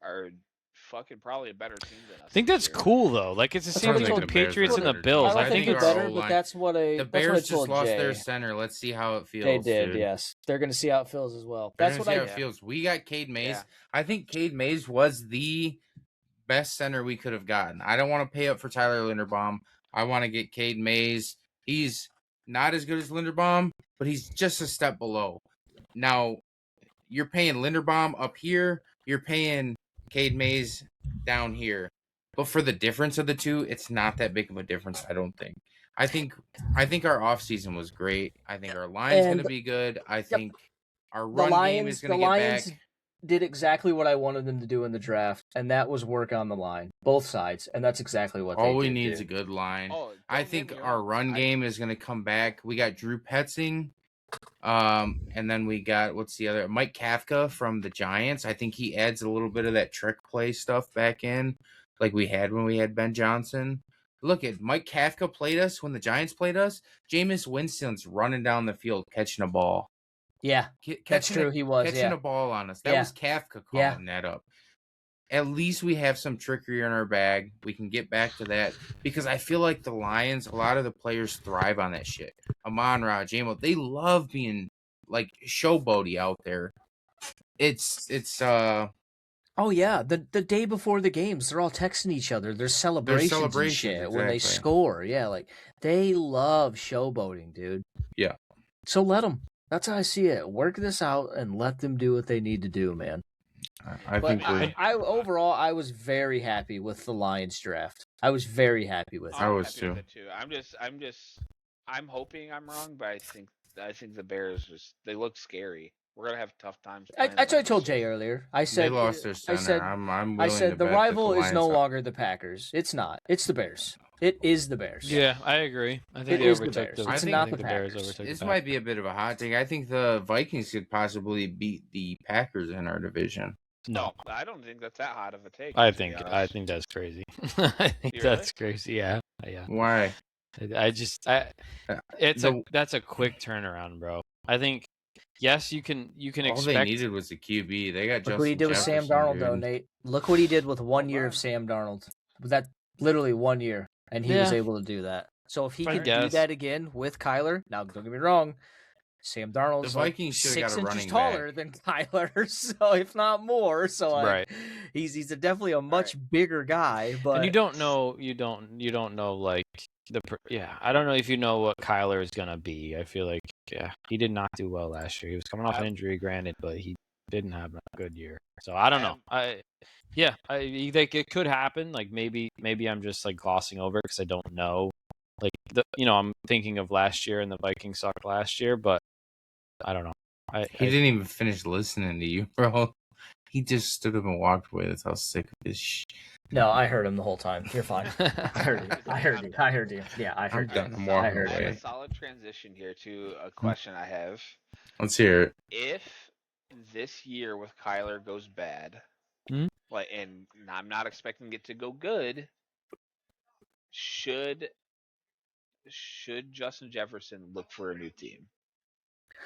are fucking probably a better team than us. I think this that's year. cool though. Like, it's the That's same what thing I with told the you. Patriots and the Better Bills. team. I I don't think think they're our better, O-line- but that's what I The that's what I Bears just told lost Jay. their center. Let's see how it feels. They did, dude. yes. They're going to see how it feels as well. We're That's gonna what see I how it feels. We got Cade Mays. Yeah. I think Cade Mays was the best center we could have gotten. I don't want to pay up for Tyler Linderbaum. I want to get Cade Mays. He's not as good as Linderbaum, but he's just a step below. Now, you're paying Linderbaum up here. You're paying Cade Mays down here. But for the difference of the two, it's not that big of a difference, I don't think. I think our offseason was great. I think our line's going to And- be good. I think Our run game is going to get back. Did exactly what I wanted them to do in the draft, and that was work on the line, both sides, and that's exactly what All they we did. need is a good line. Oh, I don't think get me our wrong. run game is going to come back. We got Drew Petzing, and then we got what's the other Mike Kafka from the Giants. I think he adds a little bit of that trick play stuff back in, like we had when we had Ben Johnson. Look at Mike Kafka played us when the Giants played us. Jameis Winston's running down the field catching a ball. Yeah, that's true. He was catching a ball on us. That was Kafka calling that up. At least we have some trickery in our bag. We can get back to that because I feel like the Lions, a lot of the players thrive on that shit. Amon-Ra, Jamo, they love being like showboaty out there. It's Oh yeah, the day before the games, they're all texting each other. There's celebrations and shit when they score. Yeah, like they love showboating, dude. Yeah. So let them. That's how I see it. Work this out and let them do what they need to do, man. I overall, I was very happy with the Lions draft. I was very happy with it. I was too. I'm hoping I'm wrong, but I think the Bears they look scary. We're gonna have tough times. That's what I told Jay earlier. I said they lost their center. I said the rival is no longer the Packers. It's not. It's the Bears. It is the Bears. Yeah, I agree. I think it is the Bears. It's not the Packers. This might be a bit of a hot take. I think the Vikings could possibly beat the Packers in our division. No, I don't think that's that hot of a take. I think that's crazy. I think that's crazy. Yeah. Why? That's a quick turnaround, bro. I think yes, you can expect. All they needed was a QB. They got Look what he did with Sam Darnold, though, Nate. Look what he did with 1 year of Sam Darnold. That literally 1 year, and he was able to do that. So if he can do that again with Kyler, now don't get me wrong, Sam Darnold's the Vikings 6 inches taller than Kyler, so if not more. So he's definitely a much bigger guy. But and you don't know like I don't know if you know what Kyler is gonna be. I feel like he did not do well last year. He was coming off an injury, granted, but he didn't have a good year. So I don't know. I think it could happen. Like maybe I'm just like glossing over because I don't know. Like I'm thinking of last year and the Vikings sucked last year, but I don't know. He didn't even finish listening to you, bro. He just stood up and walked away. That's how sick of this shit. No, I heard him the whole time. You're fine. I heard you. Yeah, I heard you. I'm walking away. I have a solid transition here to a question I have. Let's hear it. If this year with Kyler goes bad, and I'm not expecting it to go good, should Justin Jefferson look for a new team?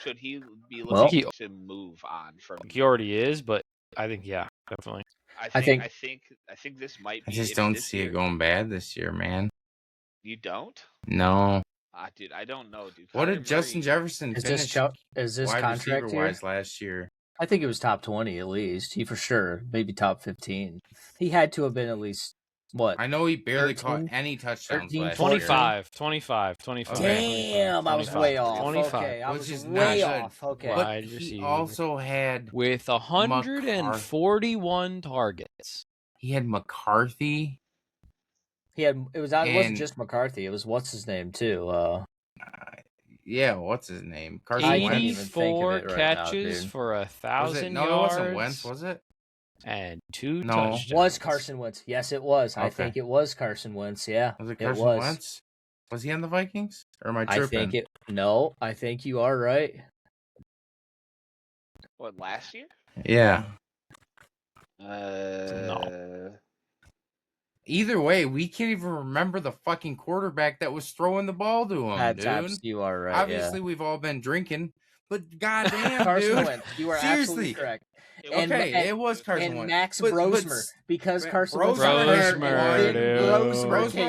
Should he be looking to move on from? He already is, but I think definitely. I think this might be. I just don't see it going bad this year, man. You don't? No. Dude, I don't know, dude. What did Justin Jefferson finish? Is this contract wise last year? I think it was top 20 at least. He for sure, maybe top 15. He had to have been at least. What? I know he barely caught any touchdowns 13, last 25. Damn, I was way off. 25. Okay, I was way off. Okay. But he also had... With 141 targets. He had McCarthy. It wasn't just McCarthy. It was what's his name too. Yeah, what's his name? Carson 84 catches for 1,000 yards. No, it wasn't Wentz, was it? And 2 touchdowns. Was Carson Wentz? Yes, it was. Okay. I think it was Carson Wentz. Yeah, was it Carson Wentz? Was he on the Vikings? Or am I tripping? I think you are right. What, last year? Yeah. No. Either way, we can't even remember the fucking quarterback that was throwing the ball to him, dude. You are right. Obviously, we've all been drinking, but goddamn, Carson dude. Wentz. You are absolutely correct. It was Carson Wentz. And Max Brosmer, because Carson Wentz Brosmer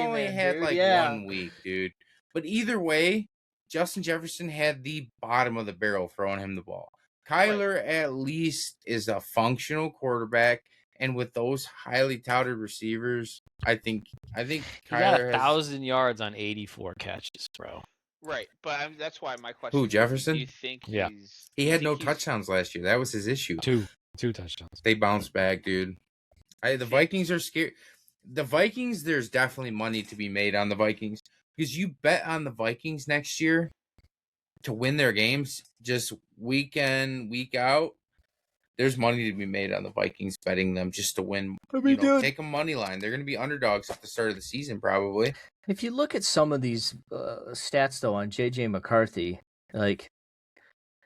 only had like 1 week, dude. But either way, Justin Jefferson had the bottom of the barrel throwing him the ball. Kyler at least is a functional quarterback, and with those highly touted receivers, I think Kyler got 1,000 yards on 84 catches, bro. Right, but that's why my question. Who, Jefferson? Do you think he had no touchdowns last year? That was his issue. Two touchdowns. They bounced back, dude. The Vikings are scared. The Vikings, there's definitely money to be made on the Vikings because you bet on the Vikings next year, to win their games just week in, week out, there's money to be made on the Vikings betting them just to win. Take a money line. They're going to be underdogs at the start of the season, probably. If you look at some of these stats, though, on J.J. McCarthy, like,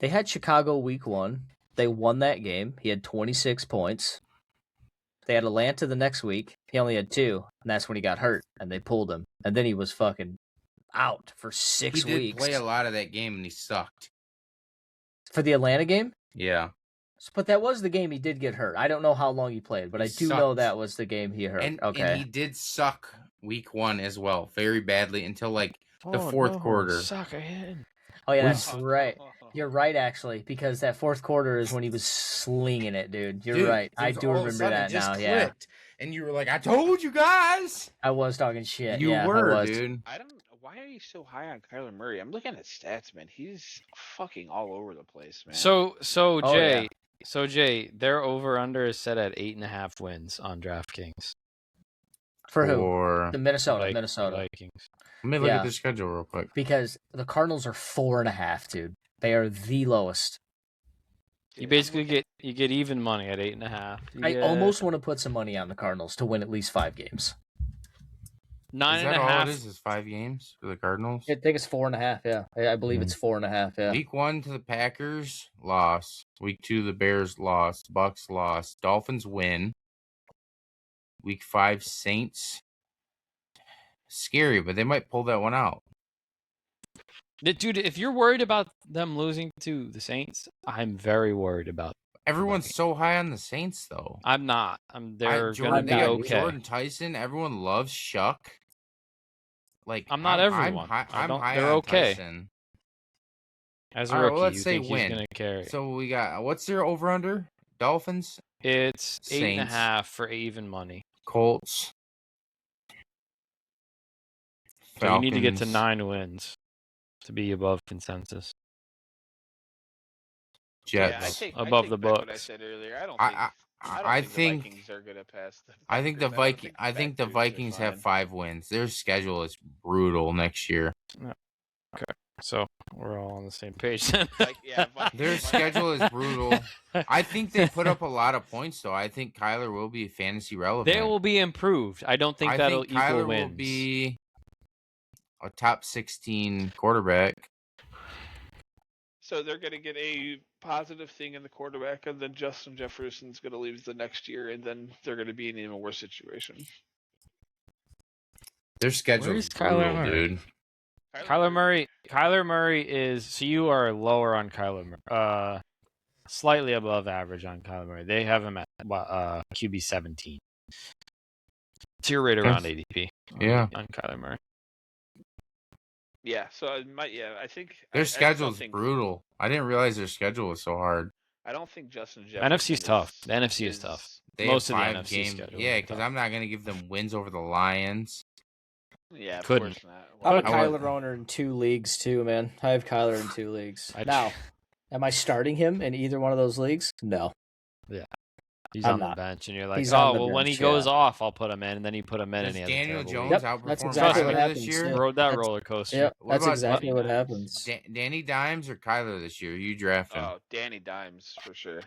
they had Chicago week 1. They won that game. He had 26 points. They had Atlanta the next week. He only had 2, and that's when he got hurt, and they pulled him. And then he was fucking out for 6 weeks. He did play a lot of that game, and he sucked. For the Atlanta game? Yeah. But that was the game he did get hurt. I don't know how long he played, but I do know that was the game he hurt. And he did suck week 1 as well, very badly, until like the fourth quarter. Suck again. Oh, yeah, that's right. You're right, actually, because that fourth quarter is when he was slinging it, dude. You're right. I do remember that now, yeah. And you were like, I told you guys. I was talking shit. You were, dude. Why are you so high on Kyler Murray? I'm looking at stats, man. He's fucking all over the place, man. Jay, their over/under is set at 8.5 wins on DraftKings. For who? The Minnesota Vikings. Let me look at their schedule real quick. Because the Cardinals are 4.5, dude. They are the lowest. You basically get even money at 8.5. I almost want to put some money on the Cardinals to win at least 5 games. 9.5. Is that all it is 5 games for the Cardinals? I think it's 4.5. Yeah, I believe it's 4.5. Yeah. Week 1 to the Packers, loss. Week 2 the Bears, loss. Bucks, loss. Dolphins win. Week 5 Saints. Scary, but they might pull that one out. Dude, if you're worried about them losing to the Saints, I'm very worried about them. Everyone's so high on the Saints, though. I'm not. They're going to be okay. Jordan Tyson, everyone loves Shuck. Like, I'm not everyone. I'm high they're on okay. Tyson. As a rookie, let's you say think win. He's going to carry. So we got, what's their over-under? Dolphins? It's Saints. 8.5 for even money. Colts. So you need to get to 9 wins to be above consensus. Jets. Above the Bucks. What I said earlier. I think the Vikings are gonna pass the I think the Vikings have 5 wins. Their schedule is brutal next year. Okay, so we're all on the same page then. Their schedule is brutal. I think they put up a lot of points, though. I think Kyler will be fantasy relevant. They will be improved. I don't think that'll equal Kyler wins. Will be a top 16 quarterback. So they're going to get a positive thing in the quarterback, and then Justin Jefferson's going to leave the next year, and then they're going to be in an even worse situation. Their schedule is brutal, dude. Kyler Murray is... So you are lower on Kyler Murray. Slightly above average on Kyler Murray. They have him at QB 17. So you're right around ADP on Kyler Murray. Yeah, so I think their schedule is brutal. I didn't realize their schedule was so hard. I don't think Justin Jefferson. NFC's tough. The NFC is tough. Most of the NFC schedule. Yeah, because I'm not going to give them wins over the Lions. Yeah, of course not. I'm a Kyler owner in 2 leagues too, man. I have Kyler in 2 leagues. Now, am I starting him in either one of those leagues? No. Yeah. He's on the bench, and you're like, when he bench, goes off, I'll put him in, and then you put him in, and he has Daniel Jones outperformed that's exactly what happens, this year? Yeah. Rode that roller coaster. Yeah, that's exactly what happens. Danny Dimes or Kyler this year? You draft him. Oh, Danny Dimes for sure.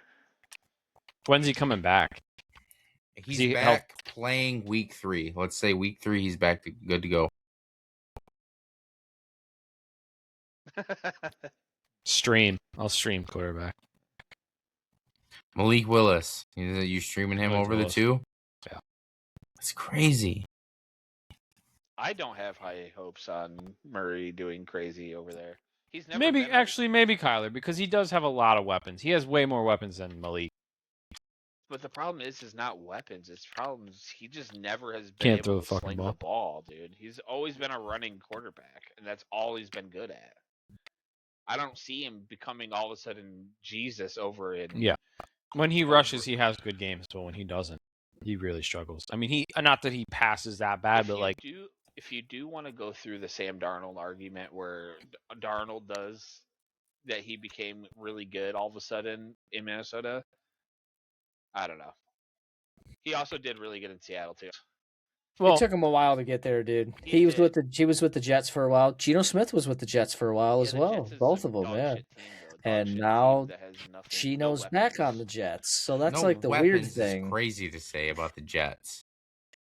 When's he coming back? He's back playing week 3. Let's say week 3, he's back good to go. I'll stream quarterback. Malik Willis. You streaming him over the 2? Yeah. It's crazy. I don't have high hopes on Murray doing crazy over there. He's never maybe Kyler, because he does have a lot of weapons. He has way more weapons than Malik. But the problem is not weapons. It's problems. He just never has been able to sling the ball, dude. He's always been a running quarterback, and that's all he's been good at. I don't see him becoming all of a sudden Jesus over it. Yeah. When he rushes, he has good games, but when he doesn't, he really struggles. I mean, not that he passes that bad, but like... If you do want to go through the Sam Darnold argument where Darnold does that he became really good all of a sudden in Minnesota, I don't know. He also did really good in Seattle, too. Well, it took him a while to get there, dude. He He was did. with the Jets for a while. Geno Smith was with the Jets for a while as the well. Jets is Both a of them, dog yeah. shit team, though. Dog And shit now team that has nothing. Geno's no back on weapons. the Jets, so that's no like the weapons weird is thing. crazy to say about the Jets.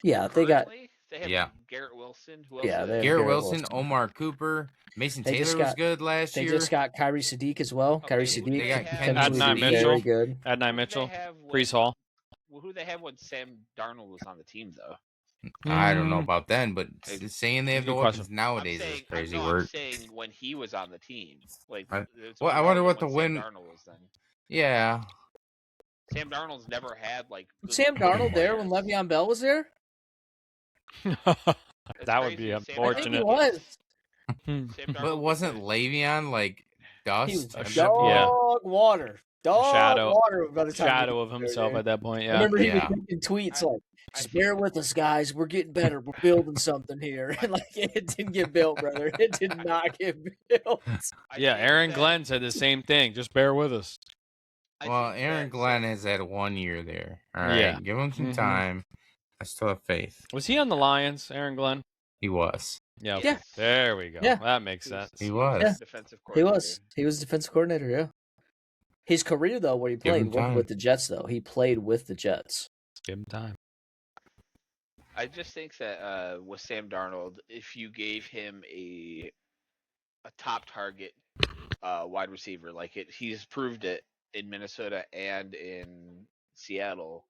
Yeah, they got. Currently, they have Yeah. Garrett Wilson. Who else? Yeah, do they they have Garrett Garrett Wilson, Wilson. Omar Cooper, Mason They just Taylor was got- good last They year. just got Kyrie Sadiq as well. Okay, Kyrie who Sadiq they got have- Kendrick continues to Adnan be Mitchell. very good. Adnan Mitchell, Brees Hall. Who they have when Sam Darnold was on the team, though? I don't know about then, but saying they have Good the weapons question. nowadays is crazy work. I'm saying when he was on the team. Like, it's well, more I wonder relevant what the when win- Sam Darnold was then. Yeah. Sam Darnold's never had like. Was Sam Darnold there when players. Le'Veon Bell was there? That would be crazy. Sam I think he unfortunate. was. Sam But Darnold wasn't gets- Le'Veon like dust? He was at that Yeah. dog point? water. Dog shadow- water by the time Shadow he of was himself there. at that point. I Yeah. remember he Yeah. was making tweets I- like, "Just bear with us, guys. We're getting better. We're building something here." And like, it didn't get built, brother. It did not get built. I Yeah. think Aaron that- Glenn said the same thing. Just bear with us. I Well, think Aaron that Glenn Sam- has had 1 year there. All right, Yeah. give him some Mhm. time. I still have faith. Was he on the Lions, Aaron Glenn? He was. Yeah. Yeah. There we go. Yeah. That makes He was- sense. He was. Yeah. defensive He coordinator. was. He was defensive coordinator. Yeah. His career though, where he Give him played wasn't time. with the Jets though. He played with the Jets. Give him time. I just think that with Sam Darnold, if you gave him a top target wide receiver, like he's proved it in Minnesota and in Seattle,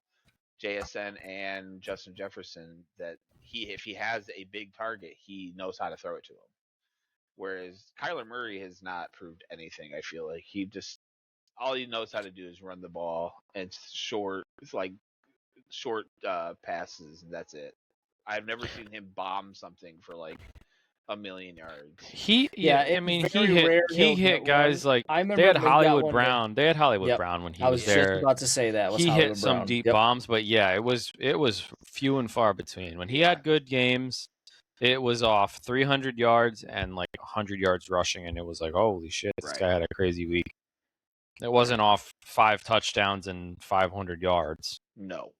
JSN and Justin Jefferson, that if he has a big target, he knows how to throw it to him. Whereas Kyler Murray has not proved anything. I feel like all he knows how to do is run the ball and short passes, and that's it. I've never seen him bomb something for like 1,000,000 yards. Yeah, I it's mean, very he rare he'll hit get guys one. like I remember they had they got Hollywood one Brown. They had Hollywood Yep. Brown when he I was just there. about to say that. Was He Hollywood hit some Brown. deep Yep. bombs, but yeah, it was few and far between. When he had good games, it was off 300 yards and like 100 yards rushing, and it was like, holy shit, this Right. guy had a crazy week. It wasn't off 5 touchdowns and 500 yards. No.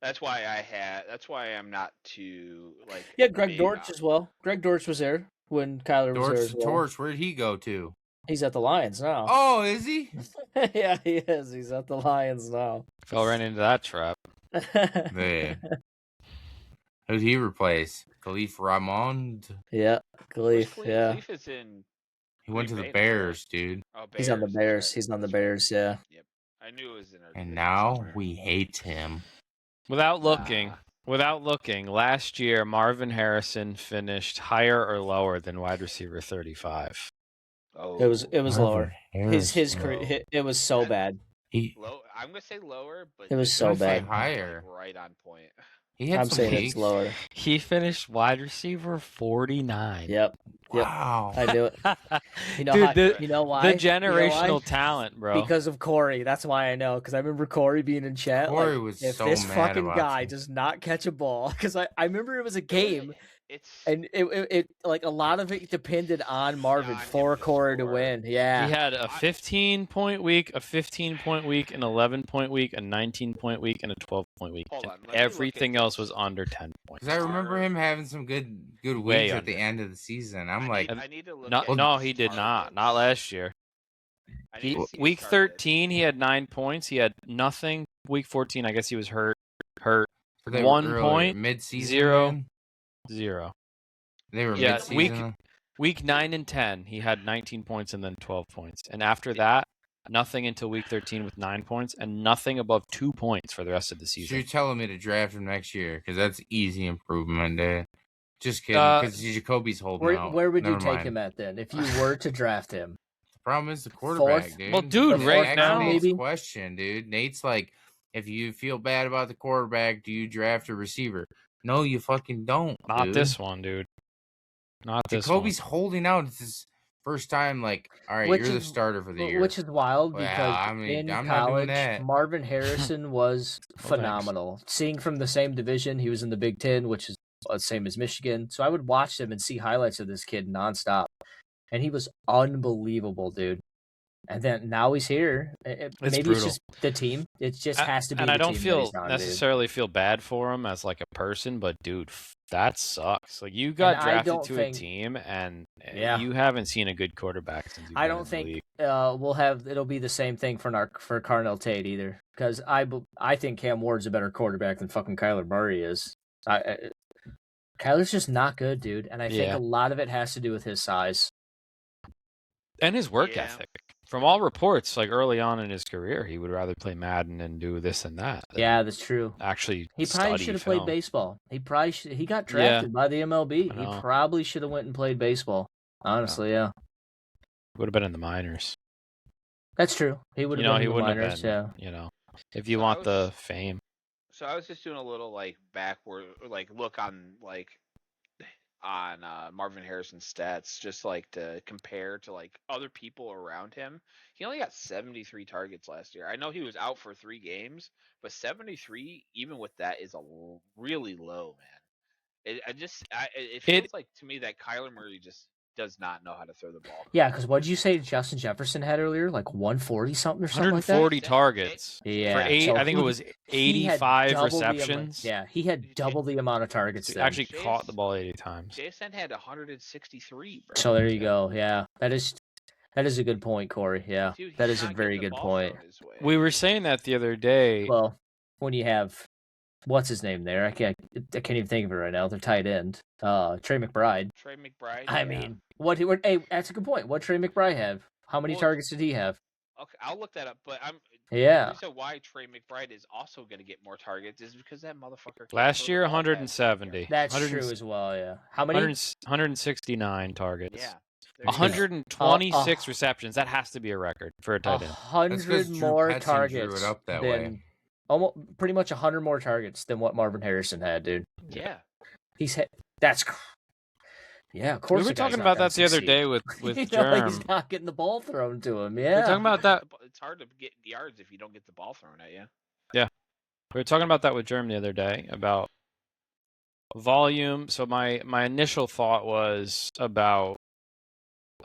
That's why I'm not too like. Yeah, Greg big Dortch on- as well. Greg Dortch was there when Kyler was there Torch, as well. Torch, where'd he go to? He's at the Lions now. Oh, is he? Yeah, he is. He's at the Lions now. Fell right into that trap. Yeah. Who'd he replace? Khalif Ramond? Yeah, Khalif. Khalif- Yeah, Khalif is in. He went to Green the Bay now, right? Bears, dude. Oh, he's on the that's Bears. right, He's on the that's right. Bears. Yeah. I knew it was in our And division now somewhere. we hate him. Without looking, Ah. last year Marvin Harrison finished higher or lower than wide receiver 35. Oh, It was lower. Marvin His Harrison. career. It was so bad. He low. I'm gonna say lower, but It was this so is, bad. like, Higher. right on point. he had I'm some saying weeks. it's lower. He finished wide receiver 49. Yep. Yep. Wow. I knew it. You know, Dude, you know why? the You know why? generational talent, bro. Because of Corey. That's why I know. Because I remember Corey being in chat. Corey like, was if so this mad fucking about guy you. does not catch a ball, because I remember it was a game, It's and it like a lot of it depended on Marvin on him for to Corey to score. win. Yeah. He had a 15-point week, a 15-point week, an 11-point week, a 19-point week, and a 12-point week. Hold And on, let me look at everything else this. was under 10 points. Because I remember him having some good Way weeks at the under. end of the season. I'm I like, need, I need to look No, at no, his he did not. targets. Not last year. I need to see his Week targets. 13, he had 9 points. He had nothing. Week 14, I guess he was hurt. they were 1 early, point, mid-season. 0. then? 0. They were Yeah, mid-season. Week 9 and 10, he had 19 points and then 12 points. And after that, nothing until week 13 with 9 points and nothing above 2 points for the rest of the So season. you're telling me to draft him next year? Because that's easy improvement, dude. Just kidding. Because Jacoby's holding out. Where would you Never take mind. him at then if you were to draft him? The problem is the quarterback, Fourth? dude. Well, dude, That's right actually now- Nate's maybe? question, dude. Nate's like, if you feel bad about the quarterback, do you draft a receiver? No, you fucking don't. Not dude. this one, dude. Not this Jacoby's one. holding out. It's his first time. Like, all right, Which you're the is- starter for the year. Which is wild Well, because I mean, in I'm not doing college, that. Marvin Harrison was thanks. phenomenal. Seeing from the same division, he was in the Big Ten, which is the same as Michigan. So I would watch him and see highlights of this kid nonstop, and he was unbelievable, dude. And then now he's here. Maybe brutal. it's just the team. It just has to be and the I don't team that feel he's on, dude. necessarily feel bad for him as like a person, but dude, that sucks. Like you And got I drafted don't to think- a team, and Yeah. you haven't seen a good quarterback since you've I been don't in the think league. it'll be the same thing for Carnell Tate either, because I think Cam Ward's a better quarterback than fucking Kyler Murray is. Kyler's just not good, dude, and I think Yeah. a lot of it has to do with his size. And his work Yeah. ethic. From all reports, like early on in his career, he would rather play Madden and do this and that. than Yeah, that's true. Actually, He probably study should have film. played baseball. He probably he got Yeah. drafted by the MLB. I He know. probably should have went and played baseball. Honestly, yeah. Would have been in the minors. That's true. He would have been He in the wouldn't minors, have been. yeah. If you So want the fame. So I was just doing a little like backward, like look on Marvin Harrison's stats, just like to compare to like other people around him. He only got 73 targets last year. I know he was out for 3 games, but 73, even with that, is really low, man. It feels like to me that Kyler Murray just does not know how to throw the ball. Yeah, because what did you say Justin Jefferson had earlier? Like 140 something or something like that? 140 targets. Yeah. For so I think it was he had 85 double receptions. he had double the amount of targets He then. actually caught the ball 80 times. JSN had 163, bro. So there you go. Yeah, that is a good point, Corey. Yeah, Dude, that he's is a not very getting the good ball point. thrown his way. We were saying that the other day. Well, when you have what's his name there, I can't even think of it right now. They're tight end, Trey McBride. Trey McBride. I mean, hey, that's a good point. What Trey McBride have? How many targets did he have? Okay, I'll look that up. But Yeah. The reason why Trey McBride is also going to get more targets is because that motherfucker. Can't Last throw year, the ball past 170. That's 100 true as well. Yeah. How many? 169 targets. Yeah. 126 receptions. That has to be a record for a tight end. 100 more Drew targets. it up that than, way. Almost pretty much 100 more targets than what Marvin Harrison had, dude. Yeah. He's hit. That's. Yeah, of course. We were talking about that the other day with Germ. He's not getting the ball thrown to him. We Yeah. were talking about that. It's hard to get yards if you don't get the ball thrown at you. Yeah. We were talking about that with Germ the other day about volume. So my initial thought was about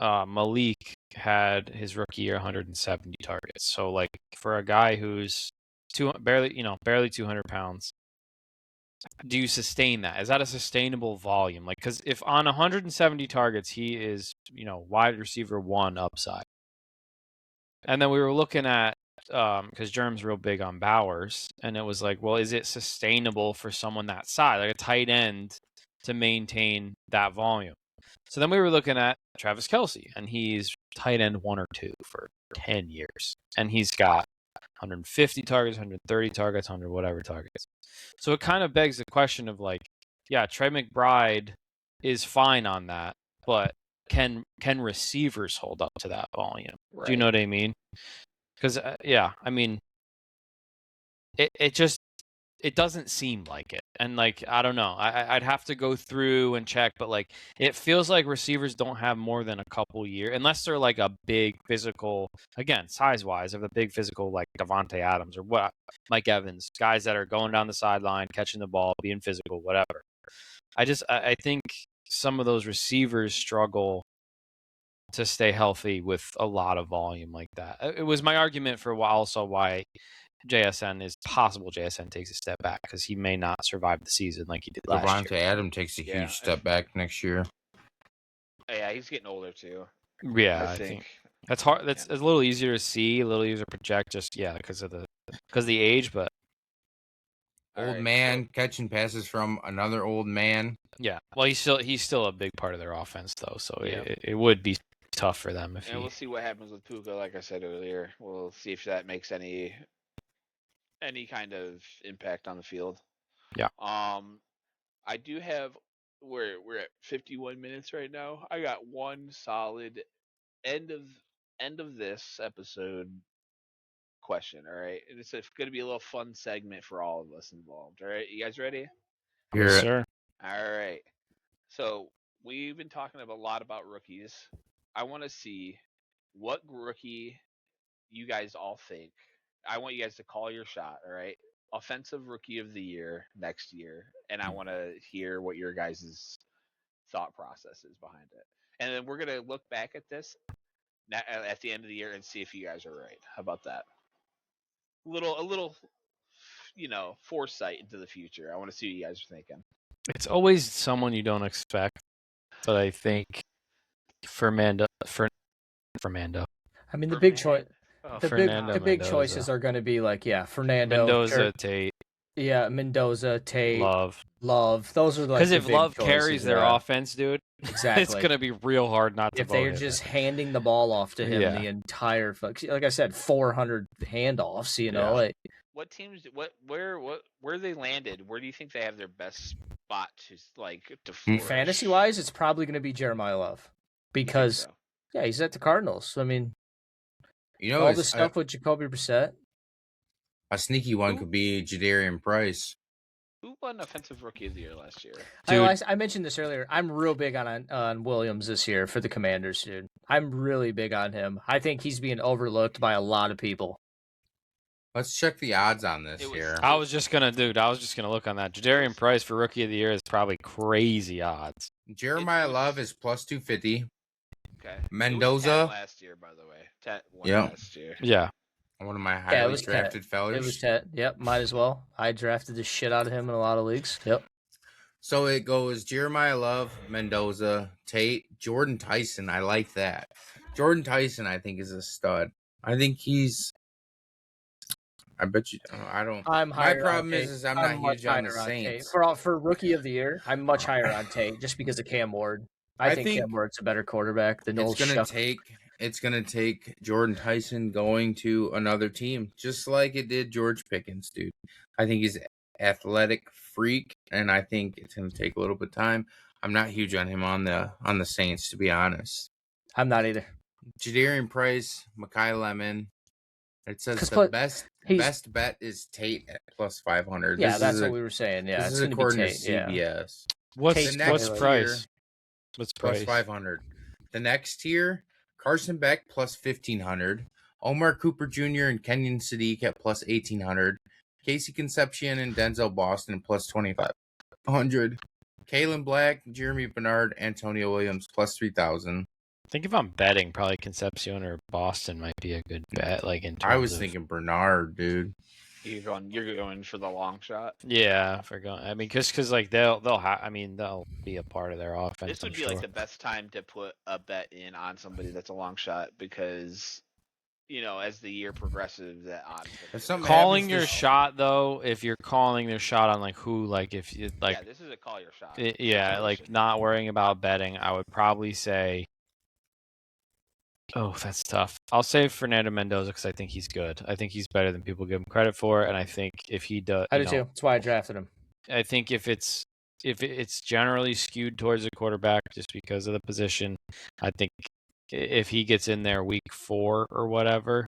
Malik had his rookie year 170 targets. So like for a guy who's barely 200 pounds, do you sustain that? Is that a sustainable volume? Like, because if on 170 targets he is wide receiver 1 upside, and then we were looking at because Germ's real big on Bowers, and it was like, well, is it sustainable for someone that size, like a tight end, to maintain that volume? So then we were looking at Travis Kelce, and he's tight end 1 or 2 for 10 years, and he's got 150 targets, 130 targets, 100 whatever targets. So it kind of begs the question of like, yeah, Trey McBride is fine on that, but can receivers hold up to that volume? Right. Do you know what I mean? Because I mean, it doesn't seem like it, and like I don't know, I'd have to go through and check, but like it feels like receivers don't have more than a couple years unless they're like a big physical, again size wise, of a big physical like Devontae Adams or what Mike Evans, guys that are going down the sideline, catching the ball, being physical, whatever. I think some of those receivers struggle to stay healthy with a lot of volume like that. It was my argument for why JSN takes a step back, because he may not survive the season like he did last Devontae year. Adams takes a huge step back next year. Yeah, he's getting older too. Yeah, I think that's hard. That's a little easier to see, a little easier to project, just because of the age. But old man catching passes from another old man. Yeah, well, he's still a big part of their offense though, so it would be tough for them if. And we'll see what happens with Puka. Like I said earlier, we'll see if that makes any kind of impact on the field. Yeah. I do have. We're at 51 minutes right now. I got one solid end of this episode question. All right, and it's going to be a little fun segment for all of us involved. All right, you guys ready? Yes, sir. All right. So we've been talking a lot about rookies. I want to see what rookie you guys all think. I want you guys to call your shot, all right? Offensive Rookie of the Year next year, and I want to hear what your guys' thought process is behind it. And then we're going to look back at this at the end of the year and see if you guys are right. How about that? A little, foresight into the future. I want to see what you guys are thinking. It's always someone you don't expect, but I think Fernando. I mean, the big choice, Fernando the big Mendoza. choices are going to be like, Fernando, Mendoza, Tate, Mendoza, Tate, Love. Those are like Because the if big Love choices, carries their offense, dude, exactly, it's gonna be real hard not to if vote they're him just in. handing the ball off to him Yeah. the entire, like I said, 400 handoffs. Yeah. What teams? Where they landed? Where do you think they have their best spot to flourish? Fantasy wise, it's probably going to be Jeremiah Love because he's at the Cardinals. I mean, all the stuff with Jacoby Brissett. A sneaky one could be Jadarian Price. Who won Offensive Rookie of the Year last year? Dude. I mentioned this earlier. I'm real big on Williams this year for the Commanders, dude. I'm really big on him. I think he's being overlooked by a lot of people. Let's check the odds on this here. I was just gonna look on that. Jadarian Price for Rookie of the Year is probably crazy odds. Jeremiah Love is plus 250. Okay. Mendoza last year, by the way. Tet won Yep. last year. Yeah. One of my highly drafted fellas. It was Tet. Yep, might as well. I drafted the shit out of him in a lot of leagues. Yep. So it goes Jeremiah Love, Mendoza, Tate, Jordan Tyson. I like that. Jordan Tyson, I think, is a stud. I think he's. I bet you. I don't. My problem is I'm not huge on the Saints. For Rookie of the Year, I'm much higher on Tate just because of Cam Ward. I think Cam Ward's a better quarterback than Noel Schuck. It's gonna take Jordan Tyson going to another team, just like it did George Pickens, dude. I think he's an athletic freak, and I think it's gonna take a little bit of time. I'm not huge on him on the Saints, to be honest. I'm not either. Jadarian Price, Mekhi Lemon. It says the best bet is Tate at plus 500. Yeah, that's what we were saying. Yeah, this is according to CBS. Yeah. What's price? What's plus 500. The next tier, Carson Beck plus 1,500. Omar Cooper Jr. and Kenyon Sadiq at plus 1,800. Casey Concepcion and Denzel Boston plus 2,500. Kalen Black, Jeremy Bernard, Antonio Williams plus 3,000. I think if I'm betting, probably Concepcion or Boston might be a good bet. I was thinking Bernard, dude. You're going for the long shot. Yeah, because they'll be a part of their offense. This would be the best time to put a bet in on somebody that's a long shot because, as the year progresses, that odds. Calling your shot though, if you're calling their shot on if you this is a call your shot. Not worrying about betting, I would probably say. Oh, that's tough. I'll say Fernando Mendoza because I think he's good. I think he's better than people give him credit for, and I think if he does, I do too. That's why I drafted him. I think if it's generally skewed towards a quarterback just because of the position, I think if he gets in there week 4 or whatever,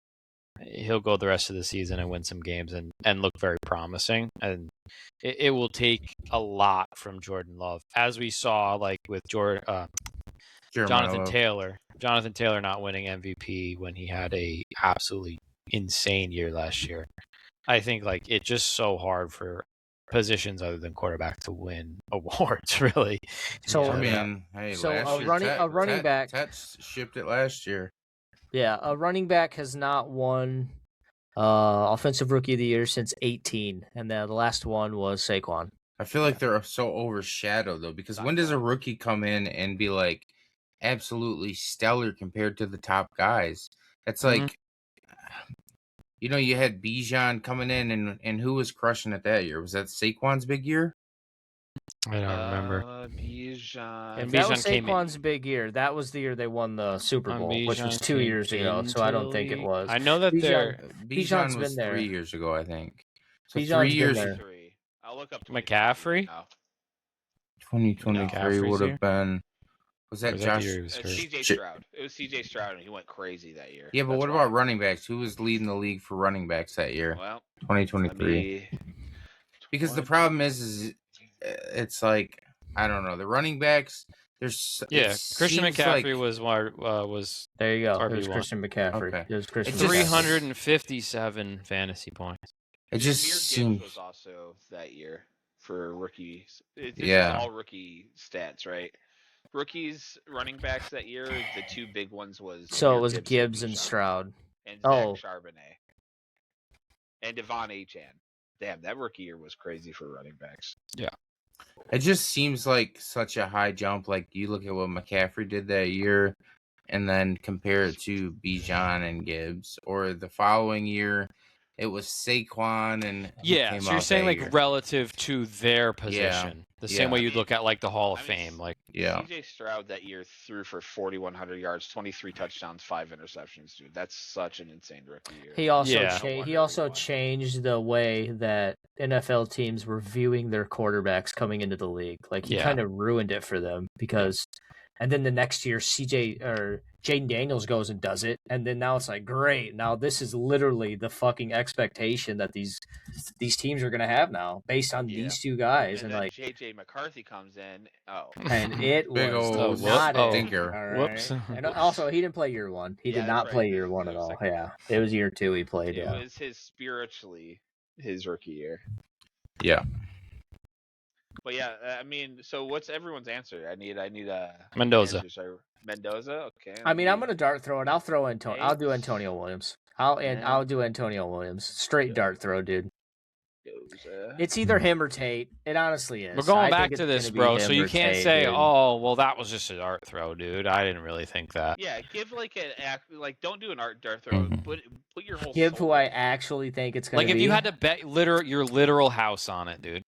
he'll go the rest of the season and win some games and look very promising. And it will take a lot from Jordan Love, as we saw with Jonathan Taylor. Jonathan Taylor not winning MVP when he had a absolutely insane year last year. I think it's just so hard for positions other than quarterback to win awards, really. So a running back. Tet shipped it last year. Yeah, a running back has not won Offensive Rookie of the Year since 2018, and the last one was Saquon. I feel like they're so overshadowed though, because when does a rookie come in and be absolutely stellar compared to the top guys? That's you had Bijan coming in, and who was crushing it that year? Was that Saquon's big year? I don't remember. Bijan. If that was Saquon's big year, that was the year they won the Super Bowl, which was 2 years ago. So I don't think it was. I know that Bijan was been there 3 years ago, I think. So Bijan's 3 years. I'll look up McCaffrey. 2023 would have been. Was that Josh? CJ Stroud. It was CJ Stroud, and he went crazy that year. Yeah, but what about running backs? Who was leading the league for running backs that year? Well, 2023. Because the problem is it's I don't know. The running backs, Christian McCaffrey was there you go. RB1. It was Christian McCaffrey. Okay. It was Christian. 357 fantasy points. It just seems was also that year for rookies. This Yeah. is all rookie stats, right? rookies running backs that year, the two big ones was So Jahmyr it was Gibbs Gibbs and and Bijan Stroud. and Oh. Zach Charbonnet and Devon Achane. Damn, that rookie year was crazy for running backs. It just seems like such a high jump. Like you look at what McCaffrey did that year, and then compare it to Bijan and Gibbs, or the following year, it was Saquon and who Yeah, came so you're out saying that like year? relative to their position, the same Yeah. way I you'd mean- look at like the Hall of I mean, Fame, like Yeah. CJ Stroud that year threw for 4,100 yards, 23 touchdowns, 5 interceptions, dude. That's such an insane rookie year. He also Yeah. No wonder he he also won. changed the way that NFL teams were viewing their quarterbacks coming into the league. Like he Yeah. kind of ruined it for them because, and then the next year Jaden Daniels goes and does it, and then now it's like great. Now this is literally the fucking expectation that these teams are gonna have now based on Yeah. these two guys, And and then like, JJ McCarthy comes in. Oh, and it Big was old not it. stinker. All right. Whoops. And also he didn't play year one. He Yeah, did that's not right. play This year is one their at all. second Yeah, it was year two he played. it Yeah. was his spiritually his rookie year. Yeah. But yeah, I mean, so what's everyone's answer? I need Mendoza. answers. Mendoza. Okay. I mean, I'm gonna dart throw it. I'll throw Antonio. I'll do Eight. Antonio Williams. I'll do Antonio Williams. Straight dart throw, dude. It's either him or Tate. It honestly is. We're going I back think to it's this, gonna be bro. him So you or can't Tate, say, dude. "Oh, well, that was just a dart throw, dude." I didn't really think that. Yeah, give like an act. Like, don't do an dart throw. Mhm. Put your whole. Give soul who I into it. actually think it's gonna Like be. if you had to bet your literal house on it, dude.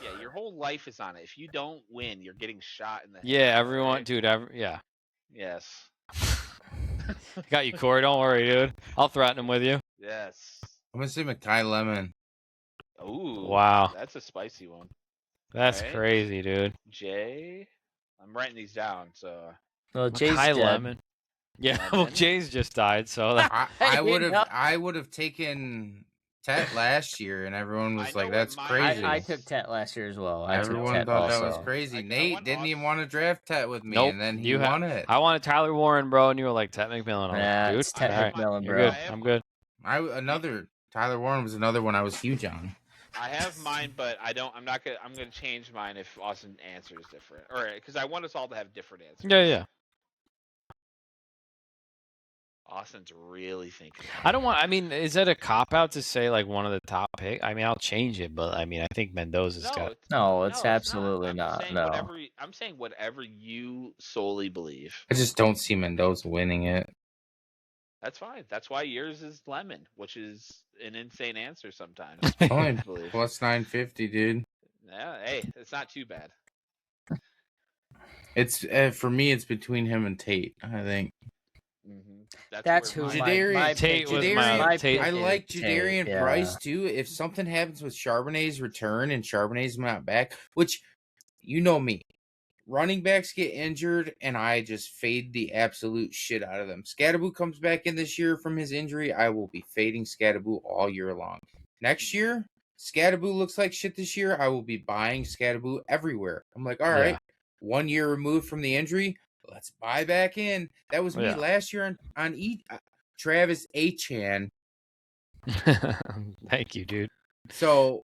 Yeah, your whole life is on it. If you don't win, you're getting shot in the head. Yeah, everyone, right? dude. Yeah, Yes. got you, Corey. Don't worry, dude. I'll threaten him with you. Yes. I'm gonna say Makai Lemon. Ooh. Wow. That's a spicy one. That's Alright. crazy, dude. Jay, I'm writing these down. So Well, Jay's Kai dead. Lemon. Yeah, well, Lemon. Jay's just died, so that, I You know- would have taken Tet last year, and everyone was I like, know "That's what mine crazy." I took Tet last year as well. I took Everyone Tet thought that also. was crazy. I Nate want didn't even Austin. want to draft Tet with me, Nope, and then he you won it. I wanted Tyler Warren, bro, and you were like Ted McMillan. I'm Nah, like, dude, it's Tet all right, McMillan, you're bro. good. I'm good. Another Tyler Warren was another one I was huge on. I have mine, but I don't. I'm not gonna. I'm gonna change mine if Austin answers different, or because I want us all to have different answers. Yeah. Austin's really thinking. I don't want. I mean, is that a cop out to say like one of the top pick? I mean, I'll change it, but I mean, I think Mendoza's got. No, it's no, absolutely not. not. I'm No. saying I'm saying whatever you solely believe. I just don't see Mendoza winning it. That's fine. That's why yours is lemon, which is an insane answer sometimes. Fine. Believe. Plus 950, dude. Yeah, hey, it's not too bad. It's for me. It's between him and Tate. I think. That's where who mine- my Tate pick was is. my pick I is like Tate, Jadarian yeah. Price too. If something happens with Charbonnet's return and Charbonnet's not back, which you know me, running backs get injured and I just fade the absolute shit out of them. Scatterboo comes back in this year from his injury, I will be fading Scatterboo all year long. Next year, Scatterboo looks like shit this year. I will be buying Scatterboo everywhere. I'm like, all right, Yeah. 1 year removed from the injury. Let's buy back in. That was me Yeah. last year on Travis Achan. Thank you, dude. So,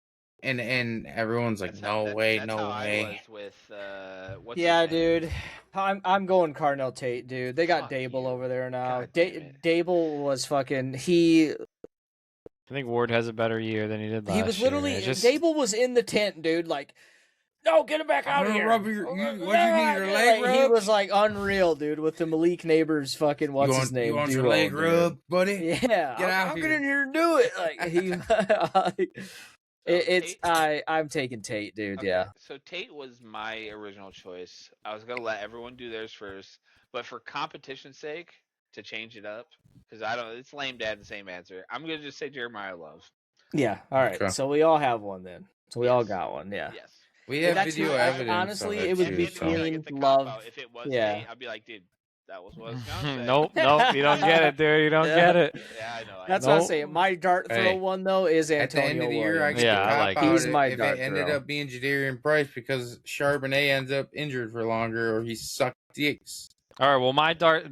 and everyone's like, That's no how- way, that's no how I way. was with what's Yeah, his name? dude. I'm going Cardinal Tate, dude. They got Fuck Dable you. over there now. God damn it. Dable was fucking I think Ward has a better year than he did last he was literally year. Dable was in the tent, dude. Like, no, get him back I'm out gonna here. rub your- what do you need, your leg Like, He rubbed? was like unreal, dude, with the Malik Neighbors fucking what's you want, his name? You want your duo, leg dude. rubbed, buddy? Yeah, Get out I'll here. get in here and do it. Like he, it's I'm taking Tate, dude. Okay, Yeah. So Tate was my original choice. I was gonna let everyone do theirs first, but for competition's sake, to change it up, because I don't. It's lame to have the same answer. I'm gonna just say Jeremiah Love. Yeah. All right. Okay. So we all have one then. So we all Yes. got one. Yeah. Yes. We have That's video who- evidence. honestly, of it would too, be If so. I between get the cop Love. out, if it was Yeah. Tate, I'd be like, dude, that was what I was gonna say. Nope, you don't get it, dude. You don't Yeah. get it. Yeah, I know. That's I know. what I'm saying. My dart throw Hey, one though is At the Antonio end of the year, I Williams. get Yeah, the I cop like out He's my if dart it ended throw. up being Jadarian Price because Charbonnet ends up injured for longer or he sucked dicks. All right. Well, my dart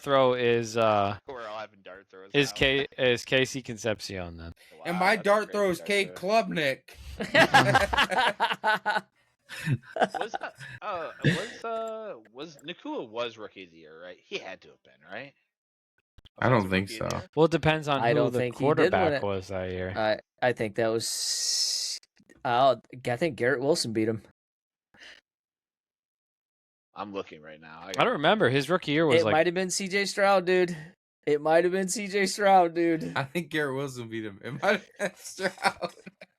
throw is We're all having dart throws. now. is Casey Concepcion then. Wow, And my that's a dart crazy throw is dart Cade throw. Klubnik. Was Nakua was rookie of the year, right? He had to have been, right? I don't Offensive think rookie of the so. year? Well, it depends on I who don't the think he did win quarterback it. was that year. I think that was. I think Garrett Wilson beat him. I'm looking right now. I don't remember. His rookie year was It like might have been C.J. Stroud, dude. It might have been C.J. Stroud, dude. I think Garrett Wilson beat him. It might have been Stroud.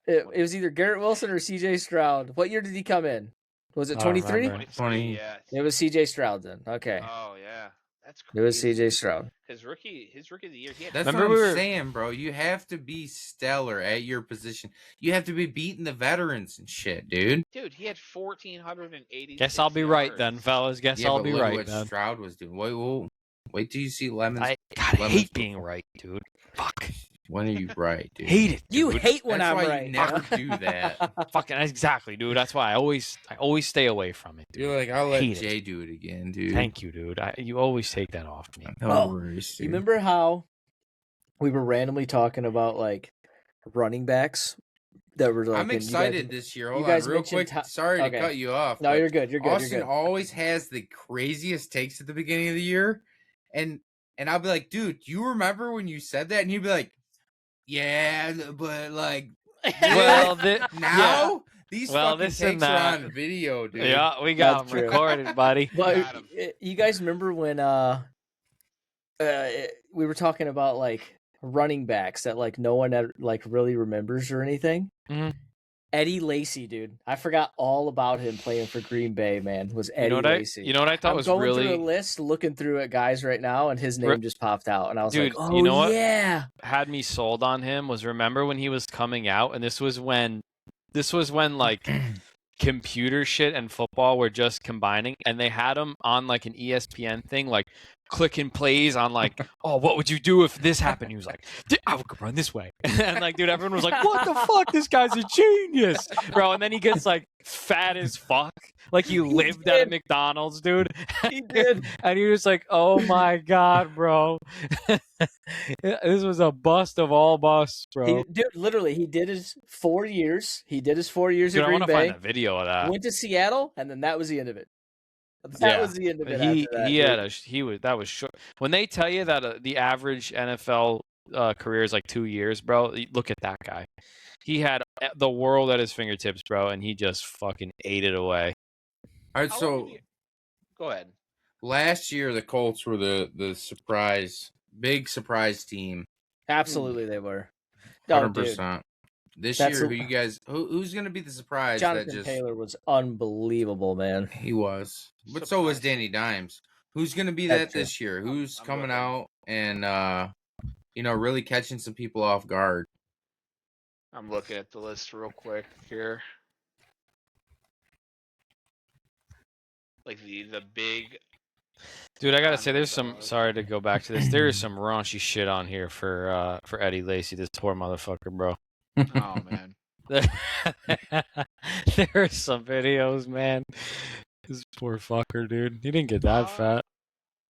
It was either Garrett Wilson or C.J. Stroud. What year did he come in? Was it I don't 23? remember. 23, yeah. It was C.J. Stroud then. Okay. Oh yeah, that's It crazy. was C.J. Stroud. His rookie of the year. He had That's Remember what we I'm were- saying, bro. You have to be stellar at your position. You have to be beating the veterans and shit, dude. dude. He had 1,480. Guess I'll be right then, fellas. Guess Yeah, I'll but be look right what then. Stroud was doing. Wait till you see Lemons. God, I Lemons hate being before. right, dude. Fuck. When are you right, dude? Hate it. You dude. hate when That's I'm why right. you never do that. Fucking exactly, dude. That's why I always stay away from it, dude. You're like, I'll let Hate it. Jay do it again, dude. Thank you, dude. You always take that off me. No Oh, worries, You dude. remember how we were randomly talking about like running backs that were like? I'm excited this year. Hold you guys on, real mentioned quick. Sorry okay. to cut you off. No, but you're good. You're good. Austin You're good. always has the craziest takes at the beginning of the year, and I'll be like, dude, do you remember when you said that? And he'd be like, yeah, but like, Well, now these Well, fucking this and takes are that. on video, dude. yeah, we got That's them true. recorded, buddy. But Got 'em. you guys remember when we were talking about like running backs that like no one like really remembers or anything? Mhm. Eddie Lacy, dude. I forgot all about him playing for Green Bay, man. Was Eddie Lacy. You know what I thought I'm was going really through a list, looking through at guys right now, and his name just popped out, and I was Dude, like, "Oh you know what? yeah!" had me sold on him was remember when he was coming out, and this was when like computer shit and football were just combining, and they had him on like an ESPN thing, like clicking plays on like, oh, what would you do if this happened? He was like, I would run this way, and like, dude, everyone was like, what the fuck? This guy's a genius, bro. And then he gets like fat as fuck, like he lived at a did. McDonald's, dude. He did. And he was like, oh my god, bro. This was a bust of all busts, bro. Dude, literally, he did his 4 years. He did his 4 years Dude, at I Green want to Bay. find a video of that. Went to Seattle, and then that was the end of it. That was the end of it. That was short. When they tell you that the average NFL career is like 2 years, bro, look at that guy. He had the world at his fingertips, bro, and he just fucking ate it away. All right, How long so have you- Go ahead. last year the Colts were the big surprise team. Absolutely, they were. No, 100%. This That's year, a- who you guys? Who's gonna be the surprise? Jonathan that just Taylor was unbelievable, man. he was, but so was Surprise. Danny Dimes. Who's gonna be That's that true. this year? Who's I'm coming looking. out and really catching some people off guard? I'm looking at the list real quick here. Like the big. Dude, I gotta say, there's some. Underdog. Sorry to go back to this. There is some raunchy shit on here for Eddie Lacy. This poor motherfucker, bro. Oh man. There are some videos, man. This poor fucker, dude. He didn't get that fat.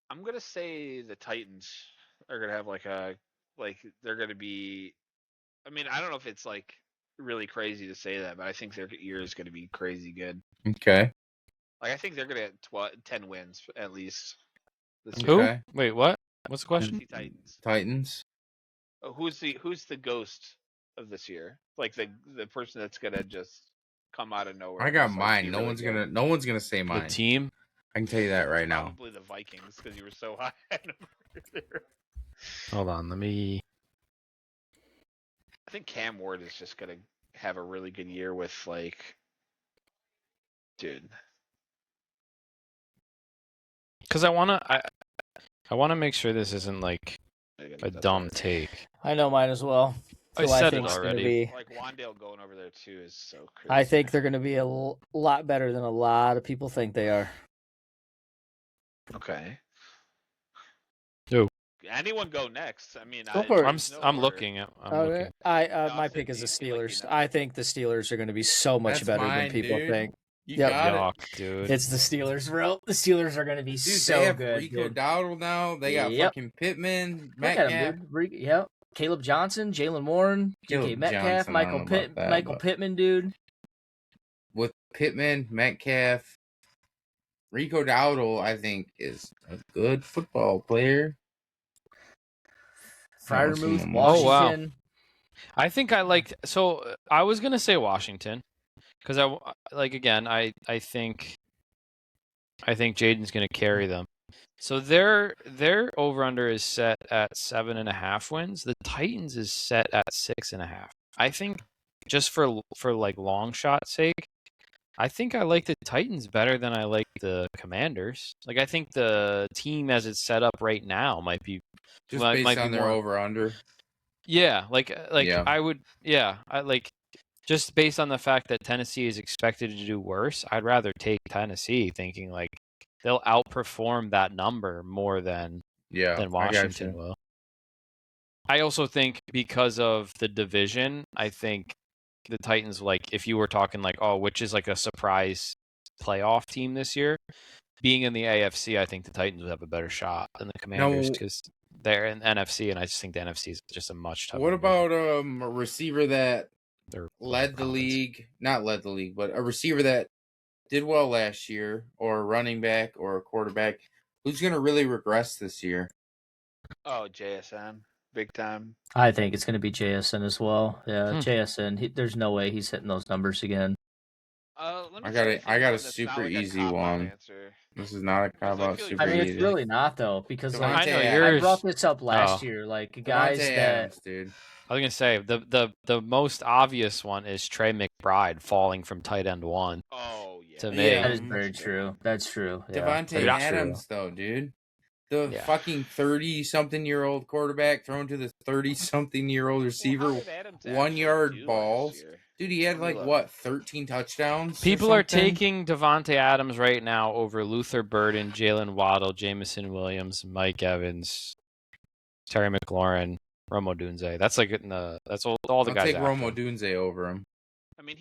I'm gonna say the Titans are gonna have they're gonna be. I mean, I don't know if it's like really crazy to say that, but I think their year is gonna be crazy good. Okay. Like I think they're gonna get 10 wins at least. This Who? year. Okay. Wait, what? What's the question? Tennessee Titans. Titans. Oh, who's the ghost of this year? Like the person that's gonna just come out of nowhere. I and got just, like, mine. be No really one's good? No one's gonna say The mine. team? I can tell you that right now. Probably the Vikings because you were so high on them earlier. Hold on, let me. I think Cam Ward is just gonna have a really good year with dude. Because I wanna make sure this isn't like I gotta a get that dumb right. take. I know mine as well. I So said think it it's gonna already. be- Like Wandale going over there too is so crazy. I think they're going to be a lot better than a lot of people think they are. Okay. Who? Anyone go next? I mean, Go for it. I'm looking at. I'm Okay. looking. My Austin, pick is the do you feel like Steelers. you know? I think the Steelers are going to be so much That's better mine, than people dude. think. You Yep. got it. Yuck, dude. It's the Steelers, bro. The Steelers are going to be Dude, so they have good. Rico Dude. Dowdle now. They got Yep. fucking Pittman, Look at Metcalf. him, dude. Yep. Caleb Johnson, Jalen Warren, DK Caleb Metcalf, Johnson, I don't know about that, but- Michael Pittman, dude. with Pittman, Metcalf, Rico Dowdle, I think, is a good football player. Freiermuth, Oh, Washington. I think I liked. So I was gonna say Washington because I think Jaden's gonna carry them. So their over under is set at 7.5 wins. The Titans is set at 6.5. I think just for like long shot sake, I think I like the Titans better than I like the Commanders. Like I think the team as it's set up right now might be just might based be on their more, over under. Yeah, Yeah. I would, I like just based on the fact that Tennessee is expected to do worse. I'd rather take Tennessee, thinking like they'll outperform that number more than Washington will. I also think because of the division, I think the Titans, like if you were talking like, oh, which is like a surprise playoff team this year, being in the AFC, I think the Titans would have a better shot than the Commanders because they're in NFC, and I just think the NFC is just a much tougher. What about a receiver that not led the league, but a receiver that did well last year, or a running back or a quarterback who's going to really regress this year? Oh, JSN, big time. I think it's going to be JSN as well. Yeah, Hmm. JSN. There's no way he's hitting those numbers again. I got a super easy one. This is not a cop-out. Super I mean, easy. it's really not though, because like, Devontae I brought this up last year. Like guys Devontae that Adams, dude. I was gonna say the most obvious one is Trey McBride falling from tight end 1. Oh yeah, to me. that is very true. That's true. Yeah, Devontae Adams, though, dude. The fucking 30-something-year-old quarterback thrown to the 30-something-year-old receiver, 1-yard balls. Dude, he had like what, 13 touchdowns? People are taking Devontae Adams right now over Luther Burden, Jalen Waddle, Jamison Williams, Mike Evans, Terry McLaurin, Romo Dunze. That's like that's all the guys. I'll take Romo Dunze over him. I mean,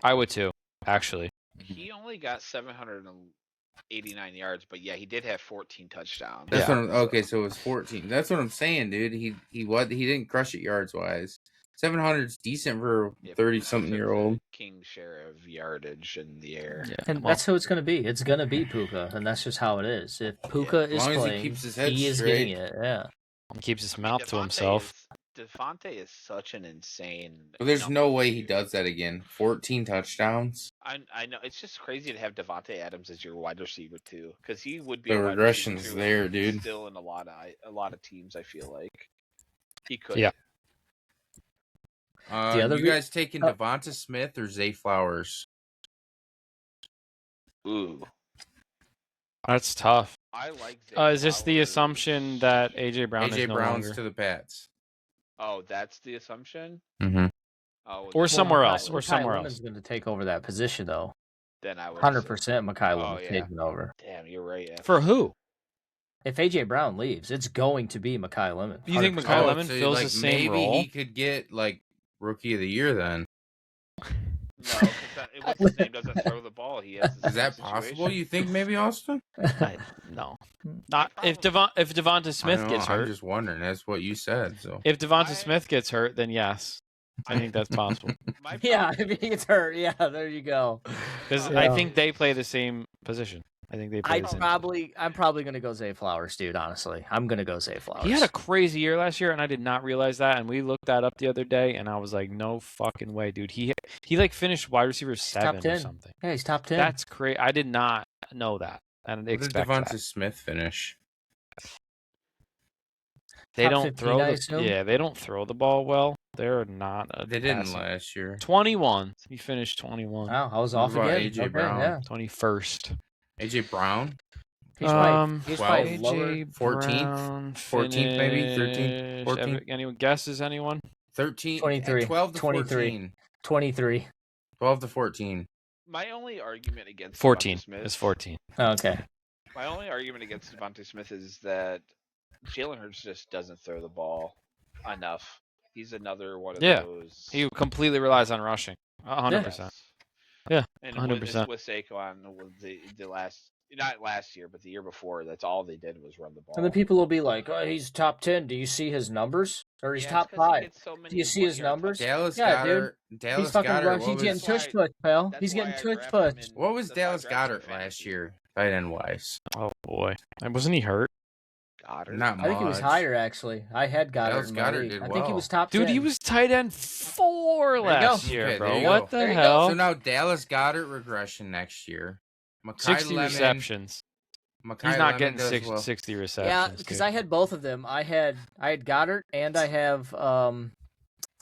I would too, actually. He only got 789 yards, but yeah, he did have 14 touchdowns. So it was 14. That's what I'm saying, dude. He didn't crush it yards wise. 700's decent for a 30-something-year-old. King share of yardage in the air. Yeah, and that's who it's going to be. It's going to be Puka, and that's just how it is. If Puka is playing, he is getting it. Yeah, he keeps his mouth to himself. Devontae is such an insane. But there's no way he does that again. 14 touchdowns. I know it's just crazy to have Devontae Adams as your wide receiver too, because he would be. The regression's there, dude. Still in a lot of teams, I feel like he could. Yeah. You guys taking Devonta Smith or Zay Flowers? Ooh, that's tough. I like. Zay is this the assumption that AJ Brown is no Brown's longer to the Pats? Oh, that's the assumption. Mm-hmm. Oh, or somewhere else. Or somewhere else. Lemon's going to take over that position though. Then I would 100% Mekhi Lemon taking over. Damn, you're right. Yeah. For who? If AJ Brown leaves, it's going to be Mekhi Lemon. Do you think Mekhi Lemon fills the same role? Maybe he could get like Rookie of the Year then. No, what's his name doesn't throw the ball. He has. Is that possible? You think maybe, Austin? No, not if Devonta Smith gets hurt. I'm just wondering. That's what you said. So if Devonta Smith gets hurt, then yes, I think that's possible. Yeah, if he gets hurt, yeah, there you go. Because I think they play the same position. I think they play the same I'm probably going to go Zay Flowers, dude, honestly. I'm going to go Zay Flowers. He had a crazy year last year, and I did not realize that. And we looked that up the other day, and I was like, no fucking way, dude. He like finished wide receiver 7 or something. Yeah, he's top 10. That's crazy. I did not know that. I didn't expect that. Devonta Smith finish? They don't throw they don't throw the ball well. They're not. They didn't last year. 21. He finished 21. Wow, I was off again. AJ Brown. Yeah. 21st. AJ Brown. He's probably lower. 14th, 14th maybe, 13th, 14th. Anyone guesses? Anyone? 13, 23, 12 to 23, 14. 23. 12 to 14. My only argument against 14 Smith is 14. Okay. My only argument against Devontae Smith is that Jalen Hurts just doesn't throw the ball enough. He's another one of those. He completely relies on rushing. 100%. Yeah, and 100%. With Saquon, with the last not last year, but the year before. That's all they did was run the ball. And then people will be like, "Oh, he's top 10. Do you see his numbers? Or he's top 5? So Do you see his numbers?" Dallas Yeah, dude. Goddard. Dallas He's fucking Goddard. He's getting That's why- tush push, pal. that's He's getting why I tush drafted him push. in- What was that's why I Dallas drafted him Goddard in last fantasy. year, tight end wise? Oh boy, and wasn't he hurt? Goddard. Not I think he was much. higher actually. I had Goddard. Dallas in my Goddard league. did I think he well. was top Dude, 10. he was tight end 4 you last go. year, Okay, bro. there you What go. the There you go. hell? So now Dallas Goddard regression next year. Makai 60 Lemon, receptions. Makai He's not Lemon getting does 60 well. receptions. Yeah, because I had both of them. I had Goddard and I have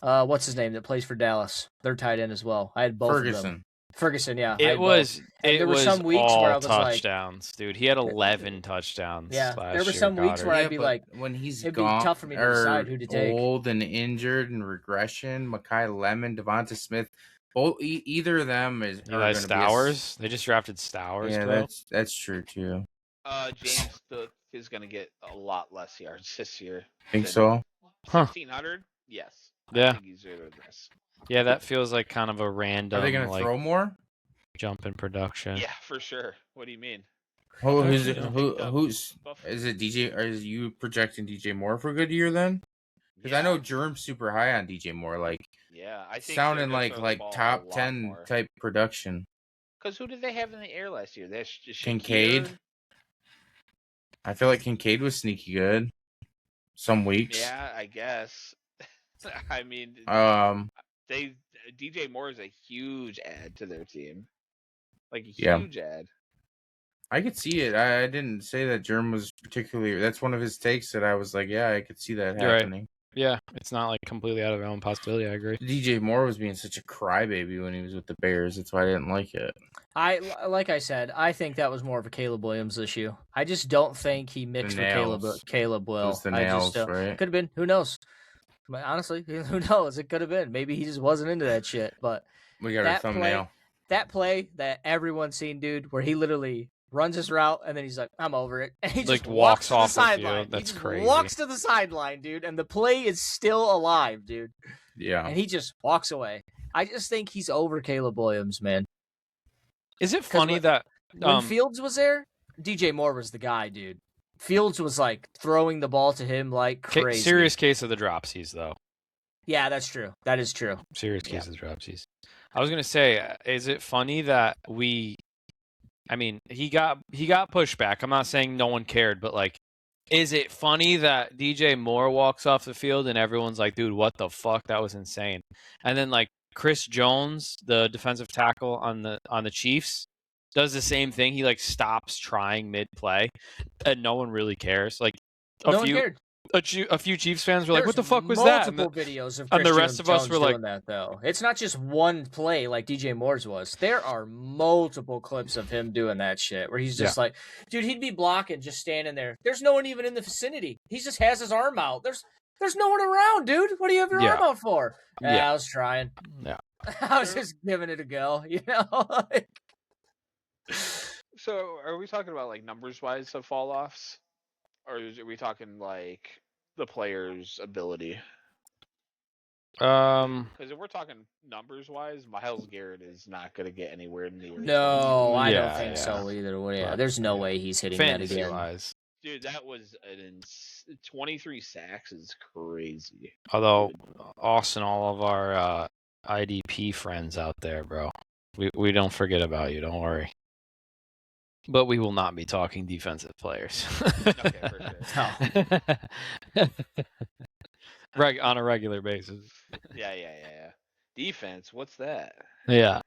what's his name that plays for Dallas? Their tight end as well. I had both of them. Ferguson. Ferguson, yeah. I had It was both. And there were was some weeks all where I was like, touchdowns, dude. He had 11 touchdowns. Yeah, last there were year, some weeks Goddard. where I'd Yeah, be but like, when he's it'd be gone tough for me to or decide who to take. old and injured and regression, Makai Lemon, Devonta Smith, both either of them is You are guys, gonna be Stowers. They just drafted Stowers, Yeah, bro. that's true too. James Cook is going to get a lot less yards this year. Think than so? Huh. 1,600? Yes. Yeah. I think he's going to regress. Yeah, that feels like kind of a random Are they gonna like throw more? jump in production. Yeah, for sure. What do you mean? Who's Actually, who's is it? DJ? Or is you projecting DJ Moore for a good year then? Because I know Germ's super high on DJ Moore, like Yeah, I think sounding like top 10 type. type production. Because who did they have in the air last year? They Kincaid. I feel like Kincaid was sneaky good. Some weeks. Yeah, I guess. I mean, DJ Moore is a huge add to their team. Like a Yeah. huge add. I could see it. I didn't say that Germ was particularly. That's one of his takes that I was like, yeah, I could see that You're right. happening. Yeah, it's not like completely out of realm possibility. I agree. DJ Moore was being such a crybaby when he was with the Bears. That's why I didn't like it. Like I said, I think that was more of a Caleb Williams issue. I just don't think he mixed with Caleb It well. was the I nails, just right? could have been. Who knows? But honestly, who knows? It could have been. Maybe he just wasn't into that shit. But We got our that thumbnail. play that everyone's seen, dude, where he literally runs his route and then he's like, "I'm over it," and he Like, just walks walks off to the the field. sideline. That's he just crazy. Walks to the sideline, dude, and the play is still alive, dude. Yeah. And he just walks away. I just think he's over Caleb Williams, man. Is it funny when- that When Fields was there, DJ Moore was the guy, dude. Fields was like throwing the ball to him like crazy. serious case of the dropsies though? Yeah, that's true. That is true. Serious case of the dropsies. I was gonna say, is it funny that I mean, he got pushback. I'm not saying no one cared, but like, is it funny that DJ Moore walks off the field and everyone's like, dude, what the fuck? That was insane. And then like Chris Jones, the defensive tackle on the Chiefs, does the same thing. He like stops trying mid play, and no one really cares. Like No one cared. a few Chiefs fans were like, There's what the fuck was that? And multiple videos of and the Chris rest of us Jones were like- doing that though. It's not just one play like DJ Moore's was. There are multiple clips of him doing that shit where he's just like, dude, he'd be blocking, just standing there. There's no one even in the vicinity. He just has his arm out. There's no one around, dude. What do you have your arm out for? Yeah. I was trying. Yeah. I was just giving it a go, you know. So, are we talking about like numbers wise of fall offs, or are we talking like the player's ability? Because if we're talking numbers wise, Myles Garrett is not going to get anywhere near. No, I Yeah, don't think yeah. so either. Well, yeah, But, there's no way he's hitting that fantasy again. wise. Dude, that was 23 sacks is crazy. Although Austin, all of our IDP friends out there, bro, we don't forget about you. Don't worry. But we will not be talking defensive players. Okay, for No. On a regular basis. Yeah. Defense, what's that? Yeah.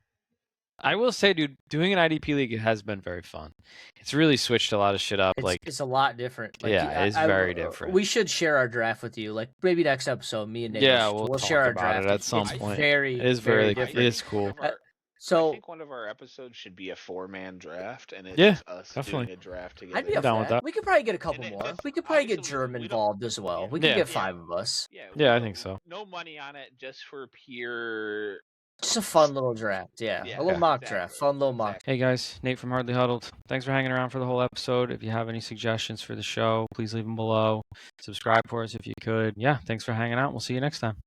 I will say, dude, doing an IDP league has been very fun. It's really switched a lot of shit up. It's a lot different. Yeah, it's very different. We should share our draft with you. Like maybe next episode, me and Nate. Yeah, we'll share talk our about draft it at It's some point. Very, It is very different. it is cool. I So think one of our episodes should be a 4-man draft, and it's Yeah, us definitely. doing a draft together. I'd be up down for with that. that. We could probably get a couple And more. it's- We could probably get obviously, Germ we don't- involved as well. We Yeah. could get 5 of us. Yeah, I think so. No money on it, just for pure. Just a fun little draft. Yeah, Yeah, a little mock exactly. draft. Fun little mock. Hey guys, Nate from Hardly Huddled. Thanks for hanging around for the whole episode. If you have any suggestions for the show, please leave them below. Subscribe for us if you could. Yeah, thanks for hanging out. We'll see you next time.